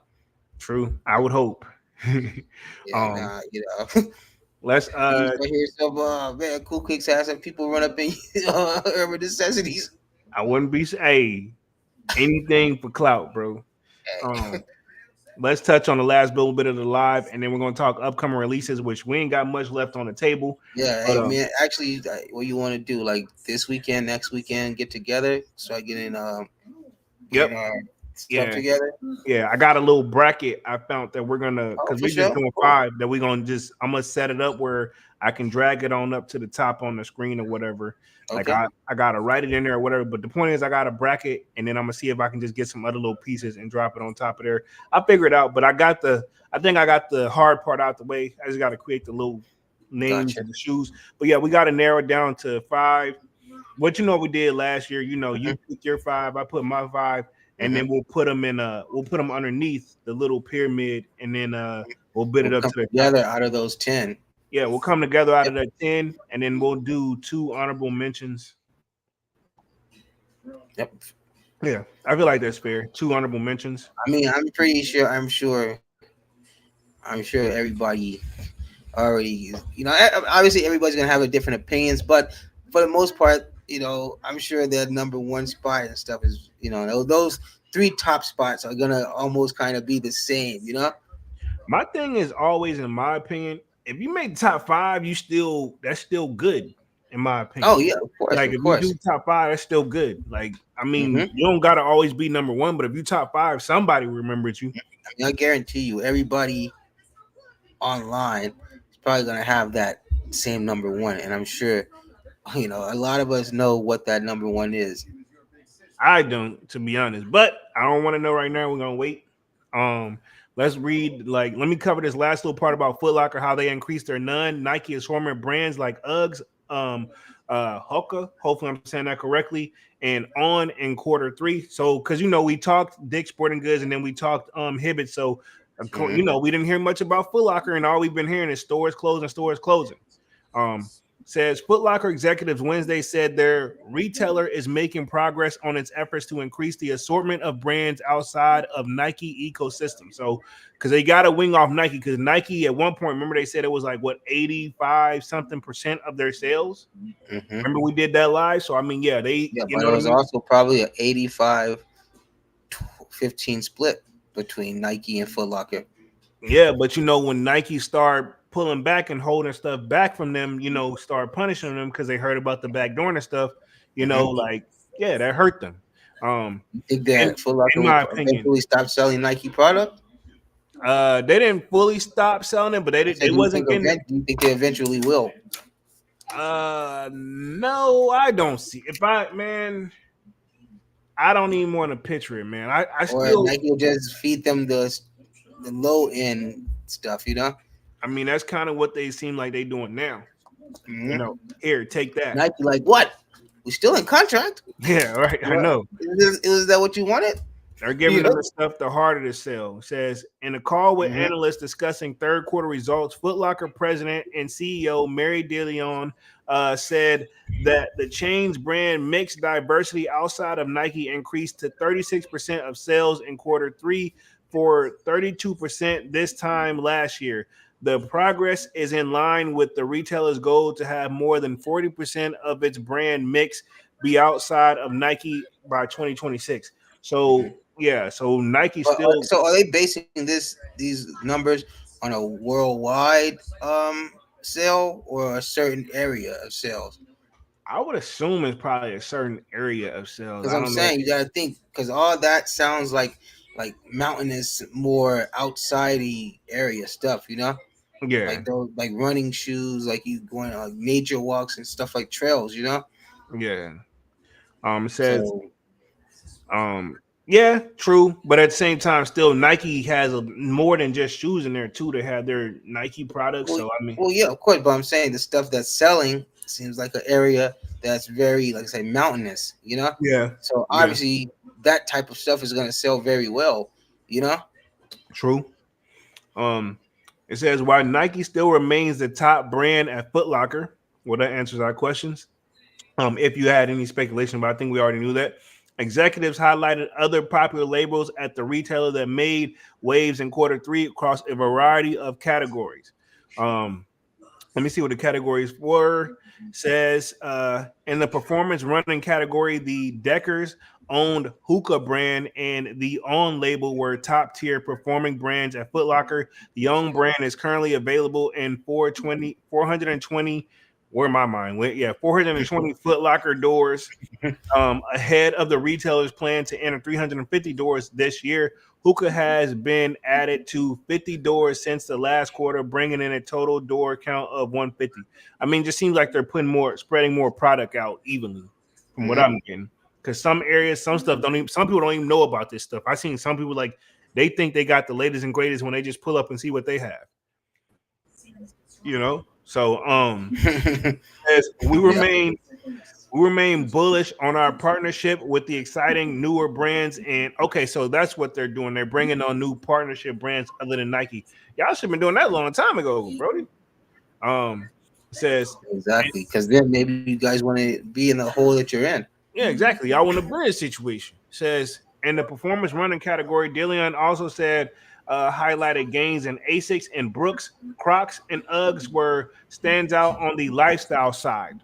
True. I would hope.
Yeah,
um,
nah, you know.
let's
You start hearing some man, cool kicks ass and people run up in urban necessities.
I wouldn't be hey, anything for clout, bro.
Hey.
Um, let's touch on the last little bit of the live, and then we're gonna talk upcoming releases, which we ain't got much left on the table.
Yeah,
But
hey man, actually, what you want to do? Like this weekend, next weekend, get together, start
yep,
getting stuff
yeah,
together.
yeah. I got a little bracket I found that we're gonna
Oh,
because
for
we're just
sure.
doing
Cool.
five that we're gonna just I'm gonna set it up where I can drag it on up to the top on the screen or whatever. Like
Okay,
I gotta write it in there or whatever. But the point is I got a bracket and then I'm gonna see if I can just get some other little pieces and drop it on top of there. I'll figure it out, but I think I got the hard part out the way. I just gotta create the little names
gotcha.
of the shoes. But yeah, we gotta narrow it down to five. What you know we did last year, you know,
Hmm.
you pick your five, I put my five, and then
Hmm.
we'll put them underneath the little pyramid, and then we'll bid it
We'll
up
come
to the top.
together out of those 10.
Yeah, we'll come together out
Yep.
of that 10, and then we'll do two honorable mentions.
Yep.
Yeah, I feel like that's fair. Two honorable mentions.
I mean, I'm pretty sure. I'm sure everybody already. You know, obviously everybody's gonna have a different opinions, but for the most part, you know, I'm sure their number one spot and stuff is, you know, those three top spots are gonna almost kind of be the same. You know.
My thing is always, in my opinion, if you make top five, you still that's still good, in my
Oh
opinion.
yeah,
Like
of
if you do
course.
top five, that's still good. Like I mean,
Hmm.
you don't gotta always be number one, but if you top five, somebody remembers you.
I mean, I guarantee you, everybody online is probably gonna have that same number one, and I'm sure you know a lot of us know what that number one is.
I don't, to be honest, but I don't want to know right now. We're gonna wait. Um, let's read. Like, let me cover this last little part about Foot Locker, how they increased their non-Nike assortment brands like Uggs, Hoka. Hopefully, I'm saying that correctly. And on in quarter 3. So, because you know, we talked Dick's Sporting Goods, and then we talked Hibbett. So,
Hmm.
you know, we didn't hear much about Foot Locker, and all we've been hearing is stores closing, stores closing. Um, Says Foot Locker executives Wednesday said their retailer is making progress on its efforts to increase the assortment of brands outside of Nike ecosystem. So, because they got to wing off Nike, because Nike at one point, remember they said it was like what 85 something percent of their sales.
Hmm.
Remember we did that live. So I mean, yeah, they,
Yeah,
you
but
know
it
what I
was
mean.
also probably an 85-15 split between Nike and Foot Locker.
Yeah, but you know when Nike start pulling back and holding stuff back from them, you know, start punishing them because they heard about the back door and stuff. You know,
Hmm.
like yeah, that hurt them. Um,
You think
in
that Foot Locker
in
will
my opinion.
eventually stop selling Nike product?
They didn't fully stop selling it, but
I
they
said,
wasn't getting it.
do you think they eventually will,
No, I don't see. If I man, I don't even want to picture it, man. I
or
still,
Nike will just feed them the low end stuff? You know,
I mean, that's kind of what they seem like they doing now. You know,
hmm
here, take that.
Nike like what? We still in contract.
Yeah, right. I
What?
know.
Is that what you wanted?
They're
You
giving them
know.
the stuff the harder to sell. It says in a call with
Hmm.
analysts discussing third quarter results, Foot Locker president and CEO Mary DeLeon said that the chain's brand mix diversity outside of Nike increased to 36% of sales in quarter 3 for 32% this time last year. The progress is in line with the retailer's goal to have more than 40% of its brand mix be outside of Nike by 2026. So yeah, so Nike still.
So are they basing these numbers on a worldwide sale or a certain area of sales?
I would assume it's probably a certain area of sales.
Because
I
I'm
don't know.
saying you got to think because all that sounds like like mountainous, more outsidey area stuff.
Yeah,
Like those like running shoes, like you going on nature walks and stuff like trails.
yeah. It says
So
yeah, true, but at the same time, still Nike has more than just shoes in there too. They have their Nike products,
well,
so I mean,
well, yeah, of course, but I'm saying the stuff that's selling seems like an area that's very, like I say, mountainous.
yeah,
So
yeah,
obviously that type of stuff is going to sell very well, you know.
true. Um, it says while Nike still remains the top brand at Foot Locker. Well, that answers our questions. If you had any speculation, but I think we already knew that. Executives highlighted other popular labels at the retailer that made waves in quarter three across a variety of categories. Um, let me see what the categories were. Says in the performance running category, the Deckers owned Hookah brand and the On label were top tier performing brands at Foot Locker. The On brand is currently available in 420. Where my mind went, yeah, 420 Foot Locker doors, ahead of the retailer's plan to enter 350 doors this year. Hookah has been added to 50 doors since the last quarter, bringing in a total door count of 150. I mean, just seems like they're spreading more product out evenly, from what
Hmm.
I'm getting. Because some areas, some stuff don't even, some people don't even know about this stuff. I've seen some people like they think they got the latest and greatest when they just pull up and see what they have. So as
Yeah.
we remain bullish on our partnership with the exciting newer brands. And okay, so that's what they're doing. They're bringing on new partnership brands other than Nike. Y'all should have been doing that a long time ago, Brody. Um, it says,
Exactly, because then maybe you guys want to be in the hole that you're in.
yeah, exactly. Y'all want a bridge situation. It says, in the performance running category, Dillion also said highlighted gains in Asics and Brooks, Crocs, and Uggs were stands out on the lifestyle side.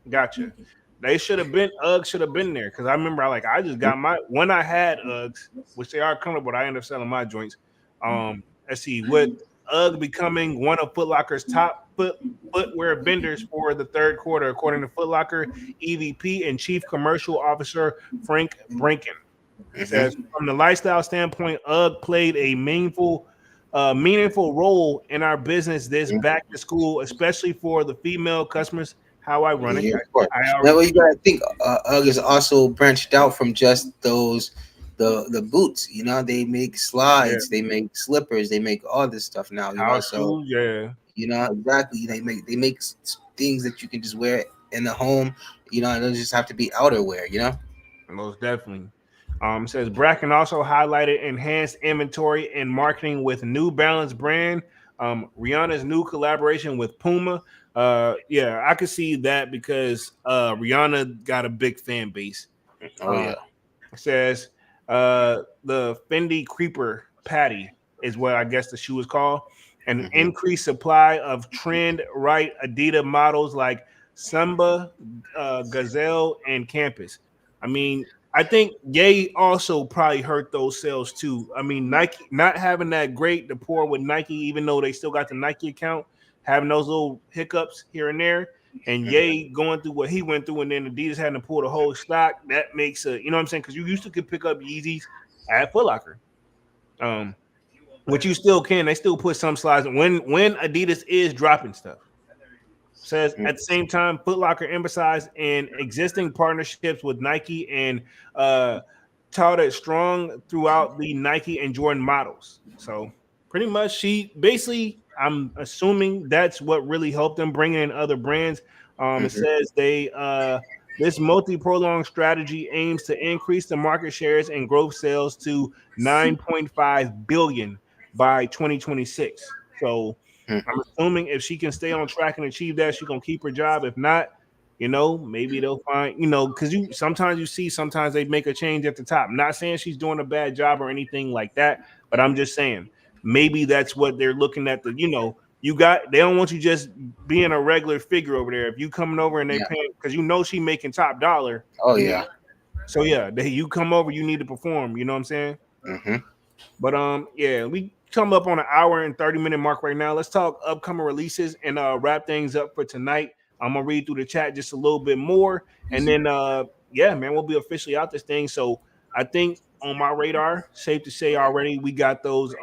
Gotcha. They should have been Uggs should have been there because I remember I just got my when I had Uggs, which they are comfortable, but I ended up selling my joints. Let's see, with Ugg becoming one of Foot Locker's top footwear vendors for the third quarter, according to Foot Locker EVP and Chief Commercial Officer Frank Brinken. Says
Hmm.
from the lifestyle standpoint, UGG played a meaningful role in our business this back to school, especially for the female customers. How ironic!
Yeah, of course.
I
Now,
already
what you gotta think, UGG is also branched out from just those the boots. They make
yeah,
slides, they make slippers, they make all this stuff now.
house
So
shoes, yeah,
exactly. They make things that you can just wear in the home. It doesn't just have to be outerwear.
most definitely. Says Bracken also highlighted enhanced inventory and marketing with New Balance brand. Rihanna's new collaboration with Puma. Yeah, I could see that because Rihanna got a big fan base.
Oh
Um,
yeah.
says the Fendi Creeper Patty is what I guess the shoe is called. An
Hmm.
increased supply of trend right Adidas models like Samba, Gazelle, and Campus. I mean, I think Ye also probably hurt those sales too. I mean, Nike not having that great rapport with Nike, even though they still got the Nike account, having those little hiccups here and there, and Ye going through what he went through, and then Adidas having to pull the whole stock. That makes a, you know what I'm saying? Because you used to could pick up Yeezys at Foot Locker, um, which you still can. They still put some slides when Adidas is dropping stuff. Says at the same time, Foot Locker emphasized in existing partnerships with Nike and uh, touted strong throughout the Nike and Jordan models. So pretty much, she basically, I'm assuming that's what really helped them bring in other brands. It
Hmm.
says this multi-prolonged strategy aims to increase the market shares and growth sales to 9.5 billion by 2026. So I'm assuming if she can stay on track and achieve that, she's gonna keep her job. If not, maybe they'll find, because you see sometimes they make a change at the top. I'm not saying she's doing a bad job or anything like that, but I'm just saying maybe that's what they're looking at. They don't want you just being a regular figure over there. If you coming over and they
Yeah.
paying because she making top dollar,
Oh
you know.
yeah.
So yeah, you come over, you need to perform. You know what I'm saying?
Hmm.
But yeah, we come up on an hour and 30-minute mark right now. Let's talk upcoming releases and wrap things up for tonight. I'm gonna read through the chat just a little bit more, and then yeah, man, we'll be officially out this thing. So I think on my radar. Safe to say already, we got those.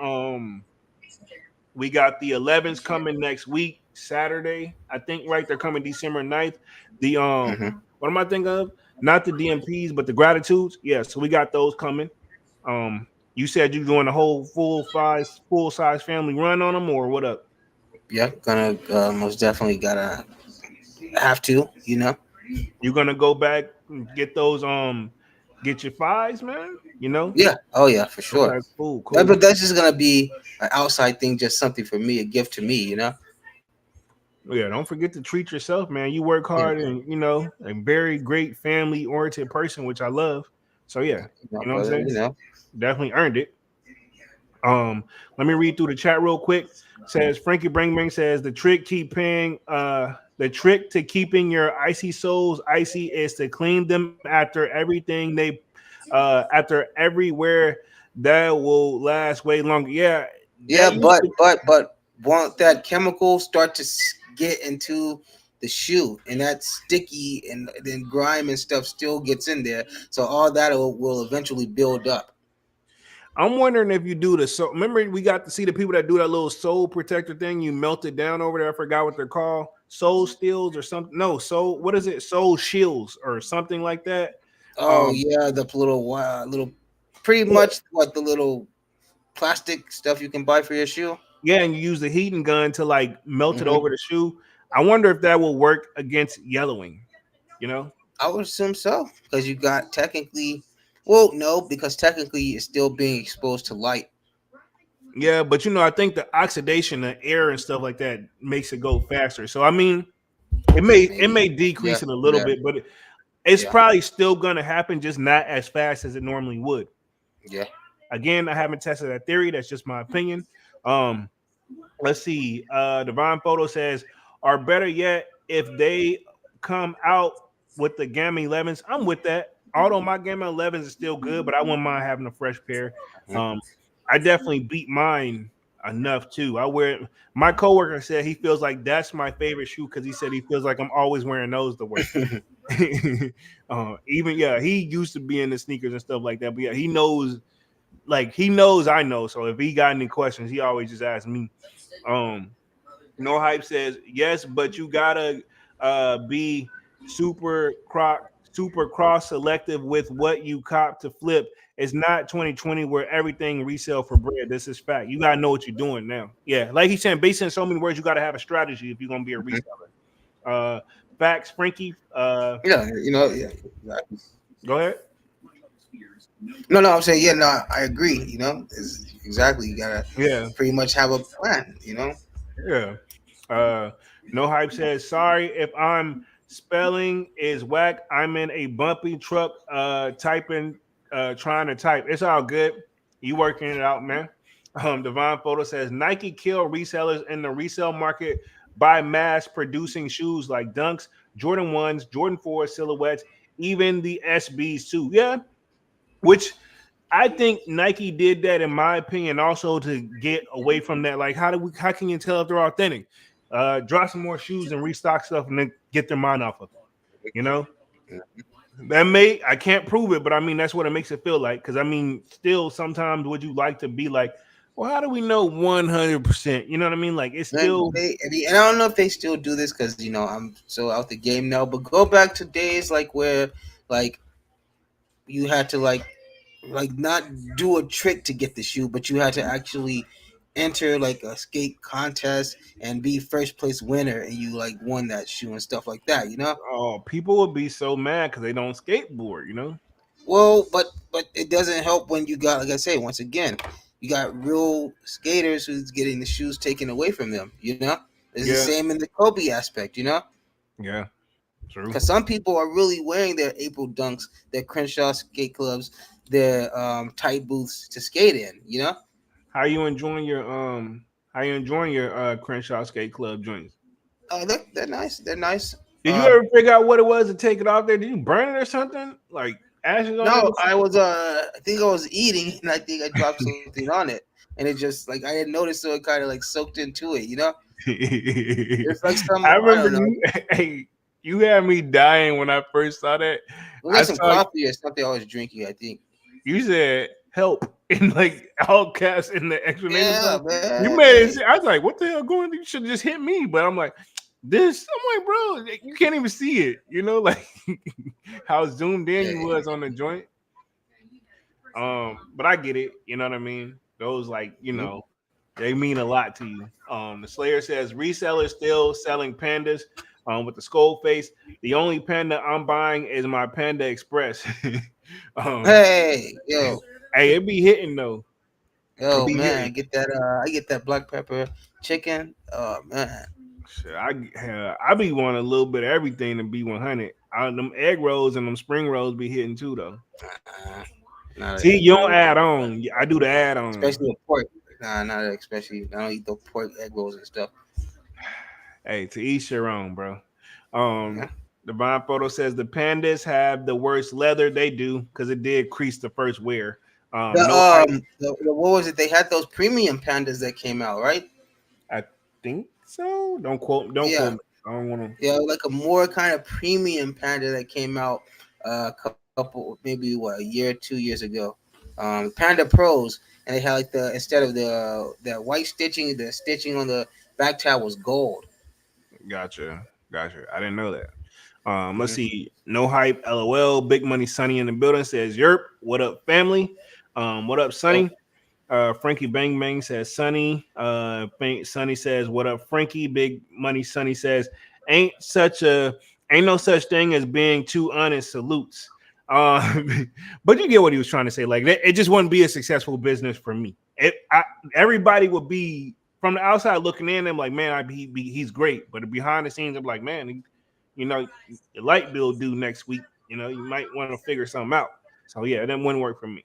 We got the 11s coming next week, Saturday. I think right, they're coming December 9th. The
Hmm.
what am I thinking of? Not the DMPs, but the gratitudes. Yeah, so we got those coming. You said you doing a whole full size family run on them, or what up?
Yeah, gonna most definitely gotta have to, you know.
You gonna go back and get those get your fives, man? You know?
Yeah, oh yeah, for sure.
Okay, cool,
That,
cool.
but that's just gonna be an outside thing, just something for me, a gift to me, you know.
Yeah, don't forget to treat yourself, man. You work
Yeah,
hard and a very great family oriented person, which I love. So yeah, you know what I'm
brother,
saying?
you know.
Definitely earned it. Let me read through the chat real quick. Says Frankie Bringing says the trick to keeping your icy souls icy is to clean them after everything they after everywhere that will last way longer. Yeah,
Yeah,
that used to
but won't that chemical start to get into the shoe, and that sticky and then grime and stuff still gets in there, so all that will eventually build up.
I'm wondering if you do the so. Remember, we got to see the people that do that little soul protector thing. You melt it down over there. I forgot what they're called. Soul steels or something. No, soul. What is it? Soul shields or something like that.
Oh
Um,
yeah, the little, pretty
yeah,
much what the little plastic stuff you can buy for your shoe.
yeah, and you use the heating gun to like melt it
Hmm.
over the shoe. I wonder if that will work against yellowing. You know.
I would assume so, because you got technically, well, no, because technically it's still being exposed to light.
Yeah, but I think the oxidation, the air and stuff like that makes it go faster. So I mean, it may
Maybe. Yeah.
decrease it a little
Yeah.
bit, but it's
Yeah.
probably still gonna happen, just not as fast as it normally would.
Yeah.
Again, I haven't tested that theory. That's just my opinion. Um, let's see. Divine Photo says, or better yet, if they come out with the Gamma 11s, I'm with that. Although my Gamma 11s is still good, but I wouldn't mind having a fresh pair.
Mhm.
Um, I definitely beat mine enough too. I wear it. My coworker said he feels like that's my favorite shoe because he said he feels like I'm always wearing those to work. Even yeah, he used to be in the sneakers and stuff like that. But yeah, he knows I know. So if he got any questions, he always just asks me. Um, no hype says yes, but you gotta be super cross selective with what you cop to flip. It's not 2020 where everything resell for bread. This is fact. You gotta know what you're doing now. Yeah, like he's saying, based on so many words, you gotta have a strategy if you're gonna be a
Mhm.
reseller. Facts, Frankie.
Yeah, yeah. Exactly.
Go ahead.
No, no, I'm saying, yeah, no, I agree. It's exactly. You gotta
Yeah.
pretty much have a plan.
Yeah. Uh, no hype says sorry if I'm spelling is whack. I'm in a bumpy truck typing trying to type. It's all good. You working it out, man. Divine Photo says Nike kill resellers in the resale market by mass producing shoes like Dunks, Jordan 1s, Jordan 4 silhouettes, even the SBs too. Yeah, which I think Nike did that, in my opinion, also to get away from that. Like, how can you tell if they're authentic? Drop some more shoes and restock stuff, and then get their mind off of it. You know, I can't prove it, but I mean that's what it makes it feel like. Because I mean, still sometimes would you like to be like, well, how do we know 100%? You know what I mean? Like it's
And
still
and I don't know if they still do this because I'm so out the game now. But go back to days like where like you had to not do a trick to get the shoe, but you had to actually enter like a skate contest and be first place winner, and you like won that shoe and stuff like that.
people would be so mad because they don't skateboard.
Well, but it doesn't help when you got, like I say, once again, you got real skaters who's getting the shoes taken away from them. It's the
Yeah,
same in the Kobe aspect.
yeah, true.
Because some people are really wearing their April Dunks, their Crenshaw skate clubs, their tight boots to skate in.
How you enjoying your Crenshaw Skate Club joints?
They're nice. They're nice.
Did you ever figure out what it was to take it off there? Did you burn it or something? Like ashes on it?
No, I think I was eating, and I think I dropped something on it, and it just like I didn't notice, so it kind of like soaked into it. It's like
I
some, I
remember
don't know.
you. Hey, you had me dying when I first saw that.
It was
I
like some
saw
coffee or something I was drinking, I think.
You said help in like all caps in the explanation
Yeah,
box. You
man.
made it. I was like, what the hell going on? You should have just hit me. But I'm like, this. I'm like, bro, you can't even see it. You know, like how zoomed in you
Yeah.
was on the joint. But I get it. You know what I mean? Those like,
Mhm.
they mean a lot to you. The Slayer says resellers still selling pandas with the skull face. The only panda I'm buying is my Panda Express. um,
Hey, yo,
hey, it be hitting though. It
yo,
be
man,
hitting.
get that. I get that black pepper chicken. Oh man,
Shit, I be wanting a little bit of everything to be 100. Them egg rolls and them spring rolls be hitting too though.
uh, not an
See,
egg
you don't
roll,
add on. I do the add on.
especially with pork. Nah, not especially. I don't eat the pork egg rolls and stuff.
Hey, to each your own, bro.
Yeah.
Um, Divine Photo says the pandas have the worst leather. They do because it did crease the first wear. No hype.
What was it? They had those premium pandas that came out, right?
I think so. Don't quote. Don't quote
Yeah,
me. I don't want to.
yeah, like a more kind of premium panda that came out a couple, maybe what, a year, 2 years ago. Panda Pros, and they had like the instead of the white stitching, the stitching on the back tab was gold.
Gotcha. Gotcha. I didn't know that. Let's
Hmm.
see. No hype. LOL. Big Money Sunny in the building says, "Yerp. What up, family? What up,
Yo,
Sunny? Frankie Bang Bang says Sunny. Sunny says, "What up, Frankie?" Big Money Sunny says, "Ain't such a ain't no such thing as being too honest." Salutes. Uh, but you get what he was trying to say. Like it just wouldn't be a successful business for me. Everybody would be from the outside looking in. I'm like, man, he's great. But behind the scenes, I'm like, man, you know, the light bill due next week. You know, you might want to figure something out. So yeah, that wouldn't work for me.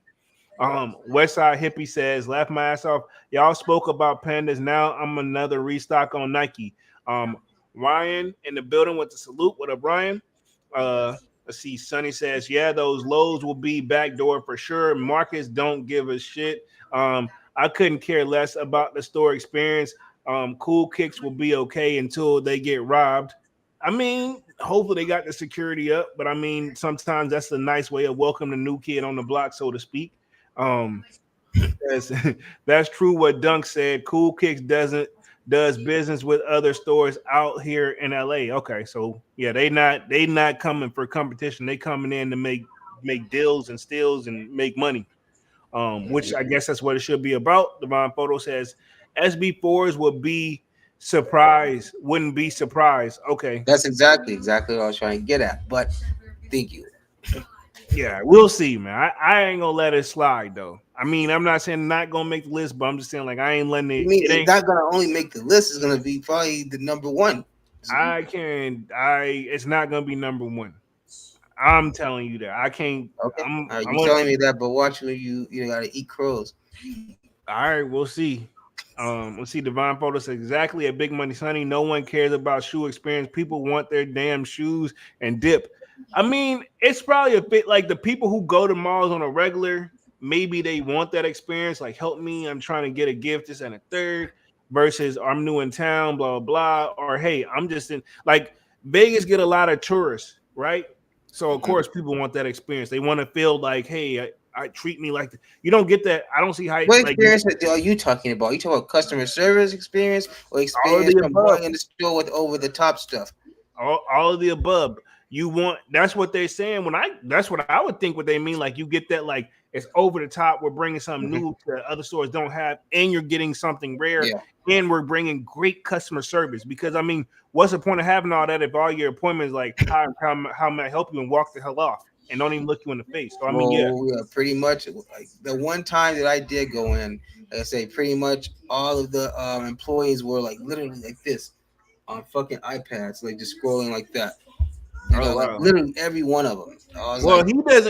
Westside Hippie says, laugh my ass off. Y'all spoke about pandas. Now I'm another restock on Nike. Um, Ryan in the building with the salute. What up, Ryan? Let's see. Sonny says, yeah, those lows will be backdoor for sure. Marcus don't give a shit. I couldn't care less about the store experience. Cool kicks will be okay until they get robbed. I mean, hopefully they got the security up, but I mean, sometimes that's a nice way of welcoming a new kid on the block, so to speak. Um, that's, that's true what Dunk said. Cool Kicks does business with other stores out here in LA. Okay, so yeah, they not coming for competition. They coming in to make deals and steals and make money. Which I guess that's what it should be about. Divine Photo says SB4s would be wouldn't be surprised. Okay,
that's exactly what I was trying to get at. But thank you.
yeah, we'll see, man. I ain't gonna let it slide though. I mean, I'm not saying not gonna make the list, but I'm just saying like I ain't letting
I
it.
mean,
It
it's
ain't.
not gonna only make the list. It's gonna be probably the number one.
I can. I. It's not gonna be number one. I'm telling you that. I can't.
Okay,
I'm
you
gonna.
telling me that, but watch when you gotta eat crows.
All right, we'll see. We'll see. Divine Photo says exactly at Big Money Sunny. No one cares about shoe experience. People want their damn shoes and dip. I mean, it's probably a bit like the people who go to malls on a regular. Maybe they want that experience. Like, help me. I'm trying to get a gift. This and a third. Versus, I'm new in town. Blah blah. Or hey, I'm just in. Like Vegas get a lot of tourists, right? So of
Mhm.
course people want that experience. They want to feel like, hey, I treat me like you don't get that. I don't see how
What
like
experience are you talking about? You talking about customer service experience or
all of
experience
the
from
above.
going in the store with over the top stuff?
All of the above. You want that's what they're saying. That's what I would think what they mean. Like you get that like it's over the top. We're bringing something
Hmm.
new that other stores don't have, and you're getting something rare,
Yeah,
and we're bringing great customer service. Because I mean, what's the point of having all that if all your appointments like how may I help you and walk the hell off and don't even look you in the face? So I mean, yeah.
well, yeah, pretty much. Like the one time that I did go in, like I say, pretty much all of the employees were like literally like this on fucking iPads, like just scrolling like that.
Oh
Like
wow.
literally every one of them. I was
Well,
like,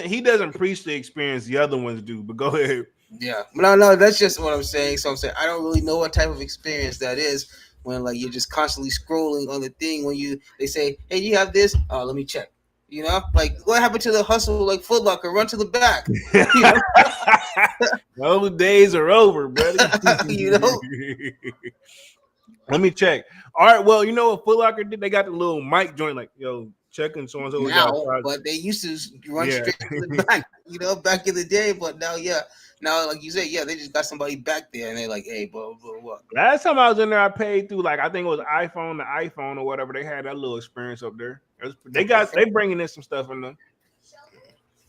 he doesn't preach the experience the other ones do. But go ahead.
yeah, no, that's just what I'm saying. So I'm saying I don't really know what type of experience that is when like you're just constantly scrolling on the thing when they say, hey, you have this? Let me check. You know, like what happened to the hustle like Foot Locker? Run to the back. You know,
Those days are over, buddy.
you know.
Let me check. All right. Well, you know what Foot Locker did? They got the little mic joint, like, yo, checking so and so was
Now,
outside.
but they used to run
Yeah.
straight to the back. back in the day. But now, yeah, now like you said, yeah, they just got somebody back there, and they're like, hey, blah blah blah.
Last time I was in there, I paid through like I think it was iPhone to iPhone or whatever. They had that little experience up there. They bringing in some stuff in there.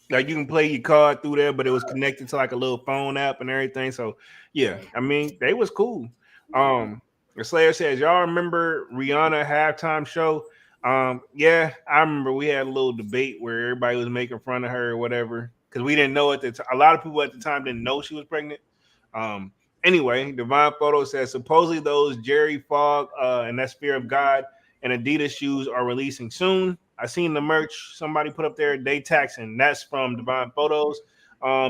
Like you can play your card through there, but it was connected to like a little phone app and everything. So yeah, I mean they was cool. The Slayer says, y'all remember Rihanna halftime show? Yeah, I remember we had a little debate where everybody was making fun of her or whatever because we didn't know at the time. A lot of people at the time didn't know she was pregnant. Um, anyway, Divine Photo says supposedly those Jerry Fog and that's Fear of God and Adidas shoes are releasing soon. I seen the merch somebody put up there. Day taxing. That's from Divine Photos.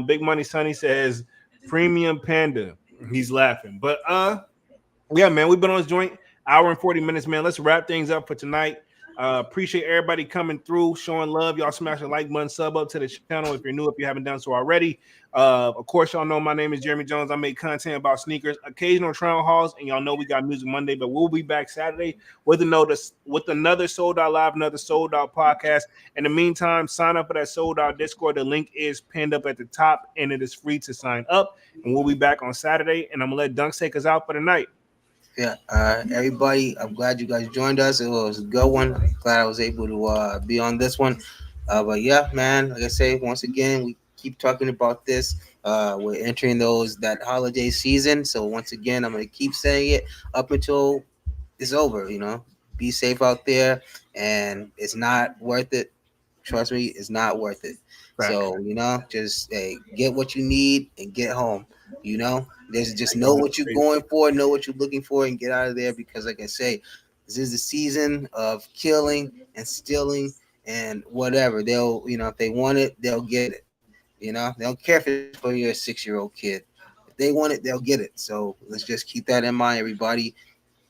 Big Money Sonny says Premium Panda. He's laughing, but yeah, man, we've been on this joint hour and 40 minutes, man. Let's wrap things up for tonight. Appreciate everybody coming through, showing love. Y'all smash the like button, sub up to the channel if you're new, if you haven't done so already. Of course, y'all know my name is Jeremy Jones. I make content about sneakers, occasional trial hauls, and y'all know we got music Monday, but we'll be back Saturday with another Sold Out Live, another Sold Out podcast. In the meantime, sign up for that Sold Out Discord. The link is pinned up at the top, and it is free to sign up. And we'll be back on Saturday, and I'm gonna let Dunk take us out for the night.
Yeah, everybody, I'm glad you guys joined us. It was a good one. Glad I was able to be on this one. But yeah, man, like I say, once again, we keep talking about this. We're entering that holiday season. So once again, I'm gonna keep saying it up until it's over. Be safe out there, and it's not worth it. Trust me, it's not worth it.
Right.
So just get what you need and get home. There's just know what you're going for, know what you're looking for, and get out of there because, like I say, this is the season of killing and stealing and whatever. They'll, if they want it, they'll get it. They don't care if it's for your 6-year-old kid. If they want it, they'll get it. So let's just keep that in mind, everybody.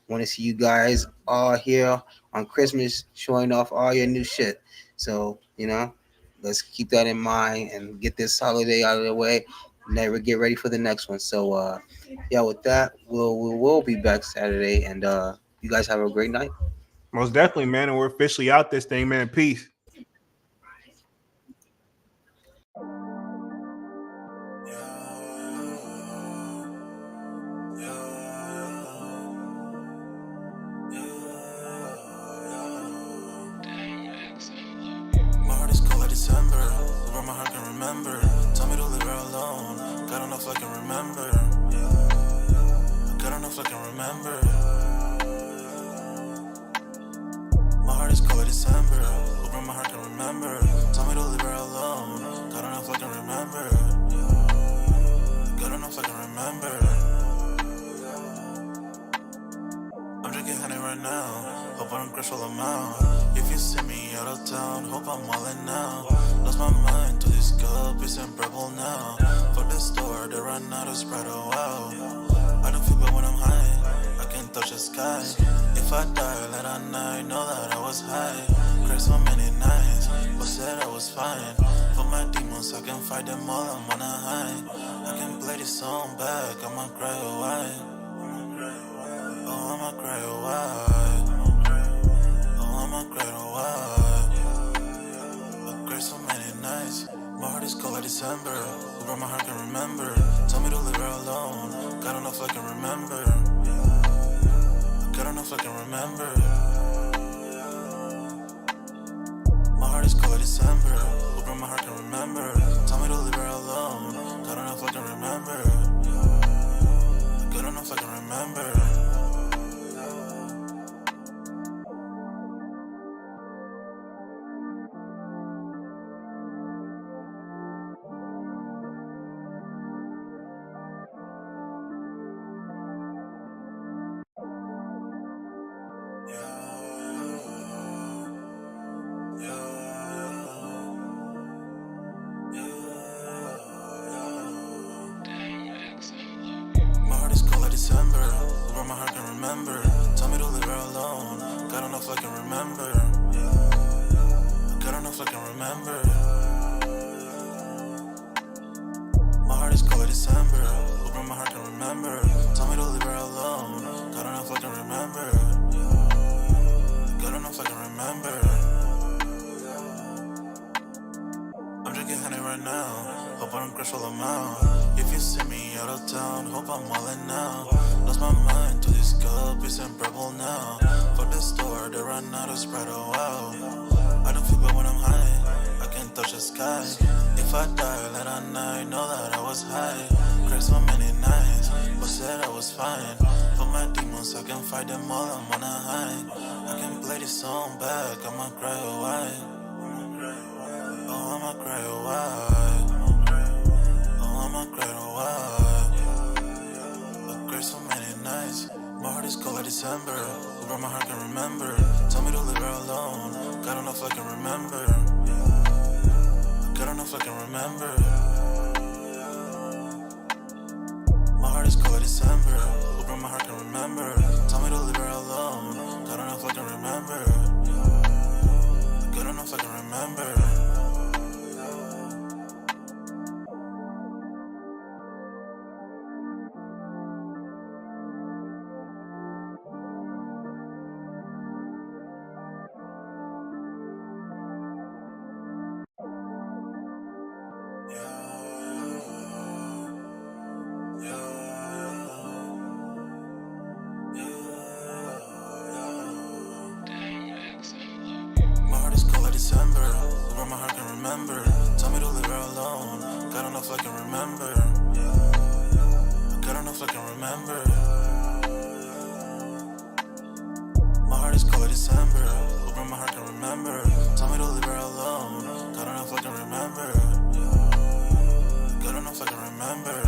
Want to see you guys all here on Christmas showing off all your new shit. So, let's keep that in mind and get this holiday out of the way. Never get ready for the next one. So, yeah, with that, we'll be back Saturday, and you guys have a great night.
Most definitely, man. And we're officially out this thing, man. Peace.
My heart is cold like December. Over my heart can remember. Tell me to leave her alone. God don't know if I can remember. God don't know if I can remember. My heart is cold like December. Over my heart can remember. Tell me to leave her alone. God don't know if I can remember. God don't know if I can remember. I'm drinking honey right now. Hope I don't crash all amount. If you see me out of town, hope I'm wildin' now. Lost my mind to this cup, it's unbearable now. Fuck the store, they run out of Sprite, oh wow. I don't feel bad when I'm high, I can't touch the sky. If I die late at night, know that I was high. Cried so many nights, but said I was fine. For my demons, I can fight them all, I'm on a high. I can play this song back, I'ma cry a while. Oh, I'ma cry a while. Oh, I'ma cry a while. I cried so many nights. My heart is cold like December. Over my heart can remember. Tell me to leave her alone. God don't know if I can remember. God don't know if I can remember. My heart is cold like December. Over my heart can remember. Tell me to leave her alone. God don't know if I can remember. God don't know if I can remember. My heart is cold like December. Over my heart can remember. Tell me to leave her alone. God don't know if I can remember. God don't know if I can remember. My heart is cold like December. Over my heart can remember. Tell me to leave her alone. God don't know if I can remember. God don't know if I can remember. I'm drinking honey right now. crucial amount. If you see me out of town, hope I'm wildin' now. Lost my mind to this cup, it's unbearable now. For the store, they run out of Sprite, oh wow. I don't feel bad when I'm high, I can't touch the sky. If I die late at night, know that I was high. Cried so many nights, but said I was fine. For my demons, I can fight them all, I'm on a high. I can play this song back, I'ma cry a while. Oh, I'ma cry a while. Oh, I'ma cry a while. I cried so many nights. My heart is cold like December. Where my heart can remember. Tell me to leave her alone. God don't know if I can remember. God don't know if I can remember. My heart is cold like December. Where my heart can remember. Tell me to leave her alone. God don't know if I can remember. God don't know if I can remember. December, where my heart can remember. Tell me to leave her alone. God don't know if I can remember. God don't know if I can remember. My heart is cold like December, where my heart can remember. Tell me to leave her alone. God don't know if I can remember. God don't know if I can remember.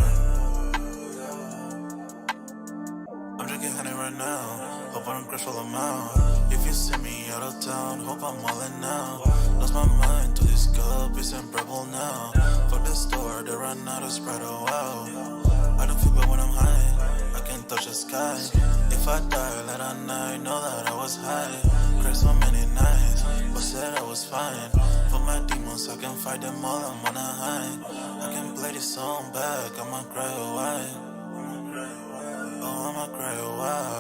I'm drinking honey right now. Hope I don't crush all amount. If you see me out of town, hope I'm wildin' now. Lost my mind to this cup, it's unbearable now. For the store, they run out of Sprite, oh wow. I don't feel bad when I'm high, I can't touch the sky. If I die late at night, know that I was high. Cried so many nights, but said I was fine. For my demons, I can fight them all, I'm on a high. I can play this song back, I'ma cry a while. Oh, I'ma cry a while.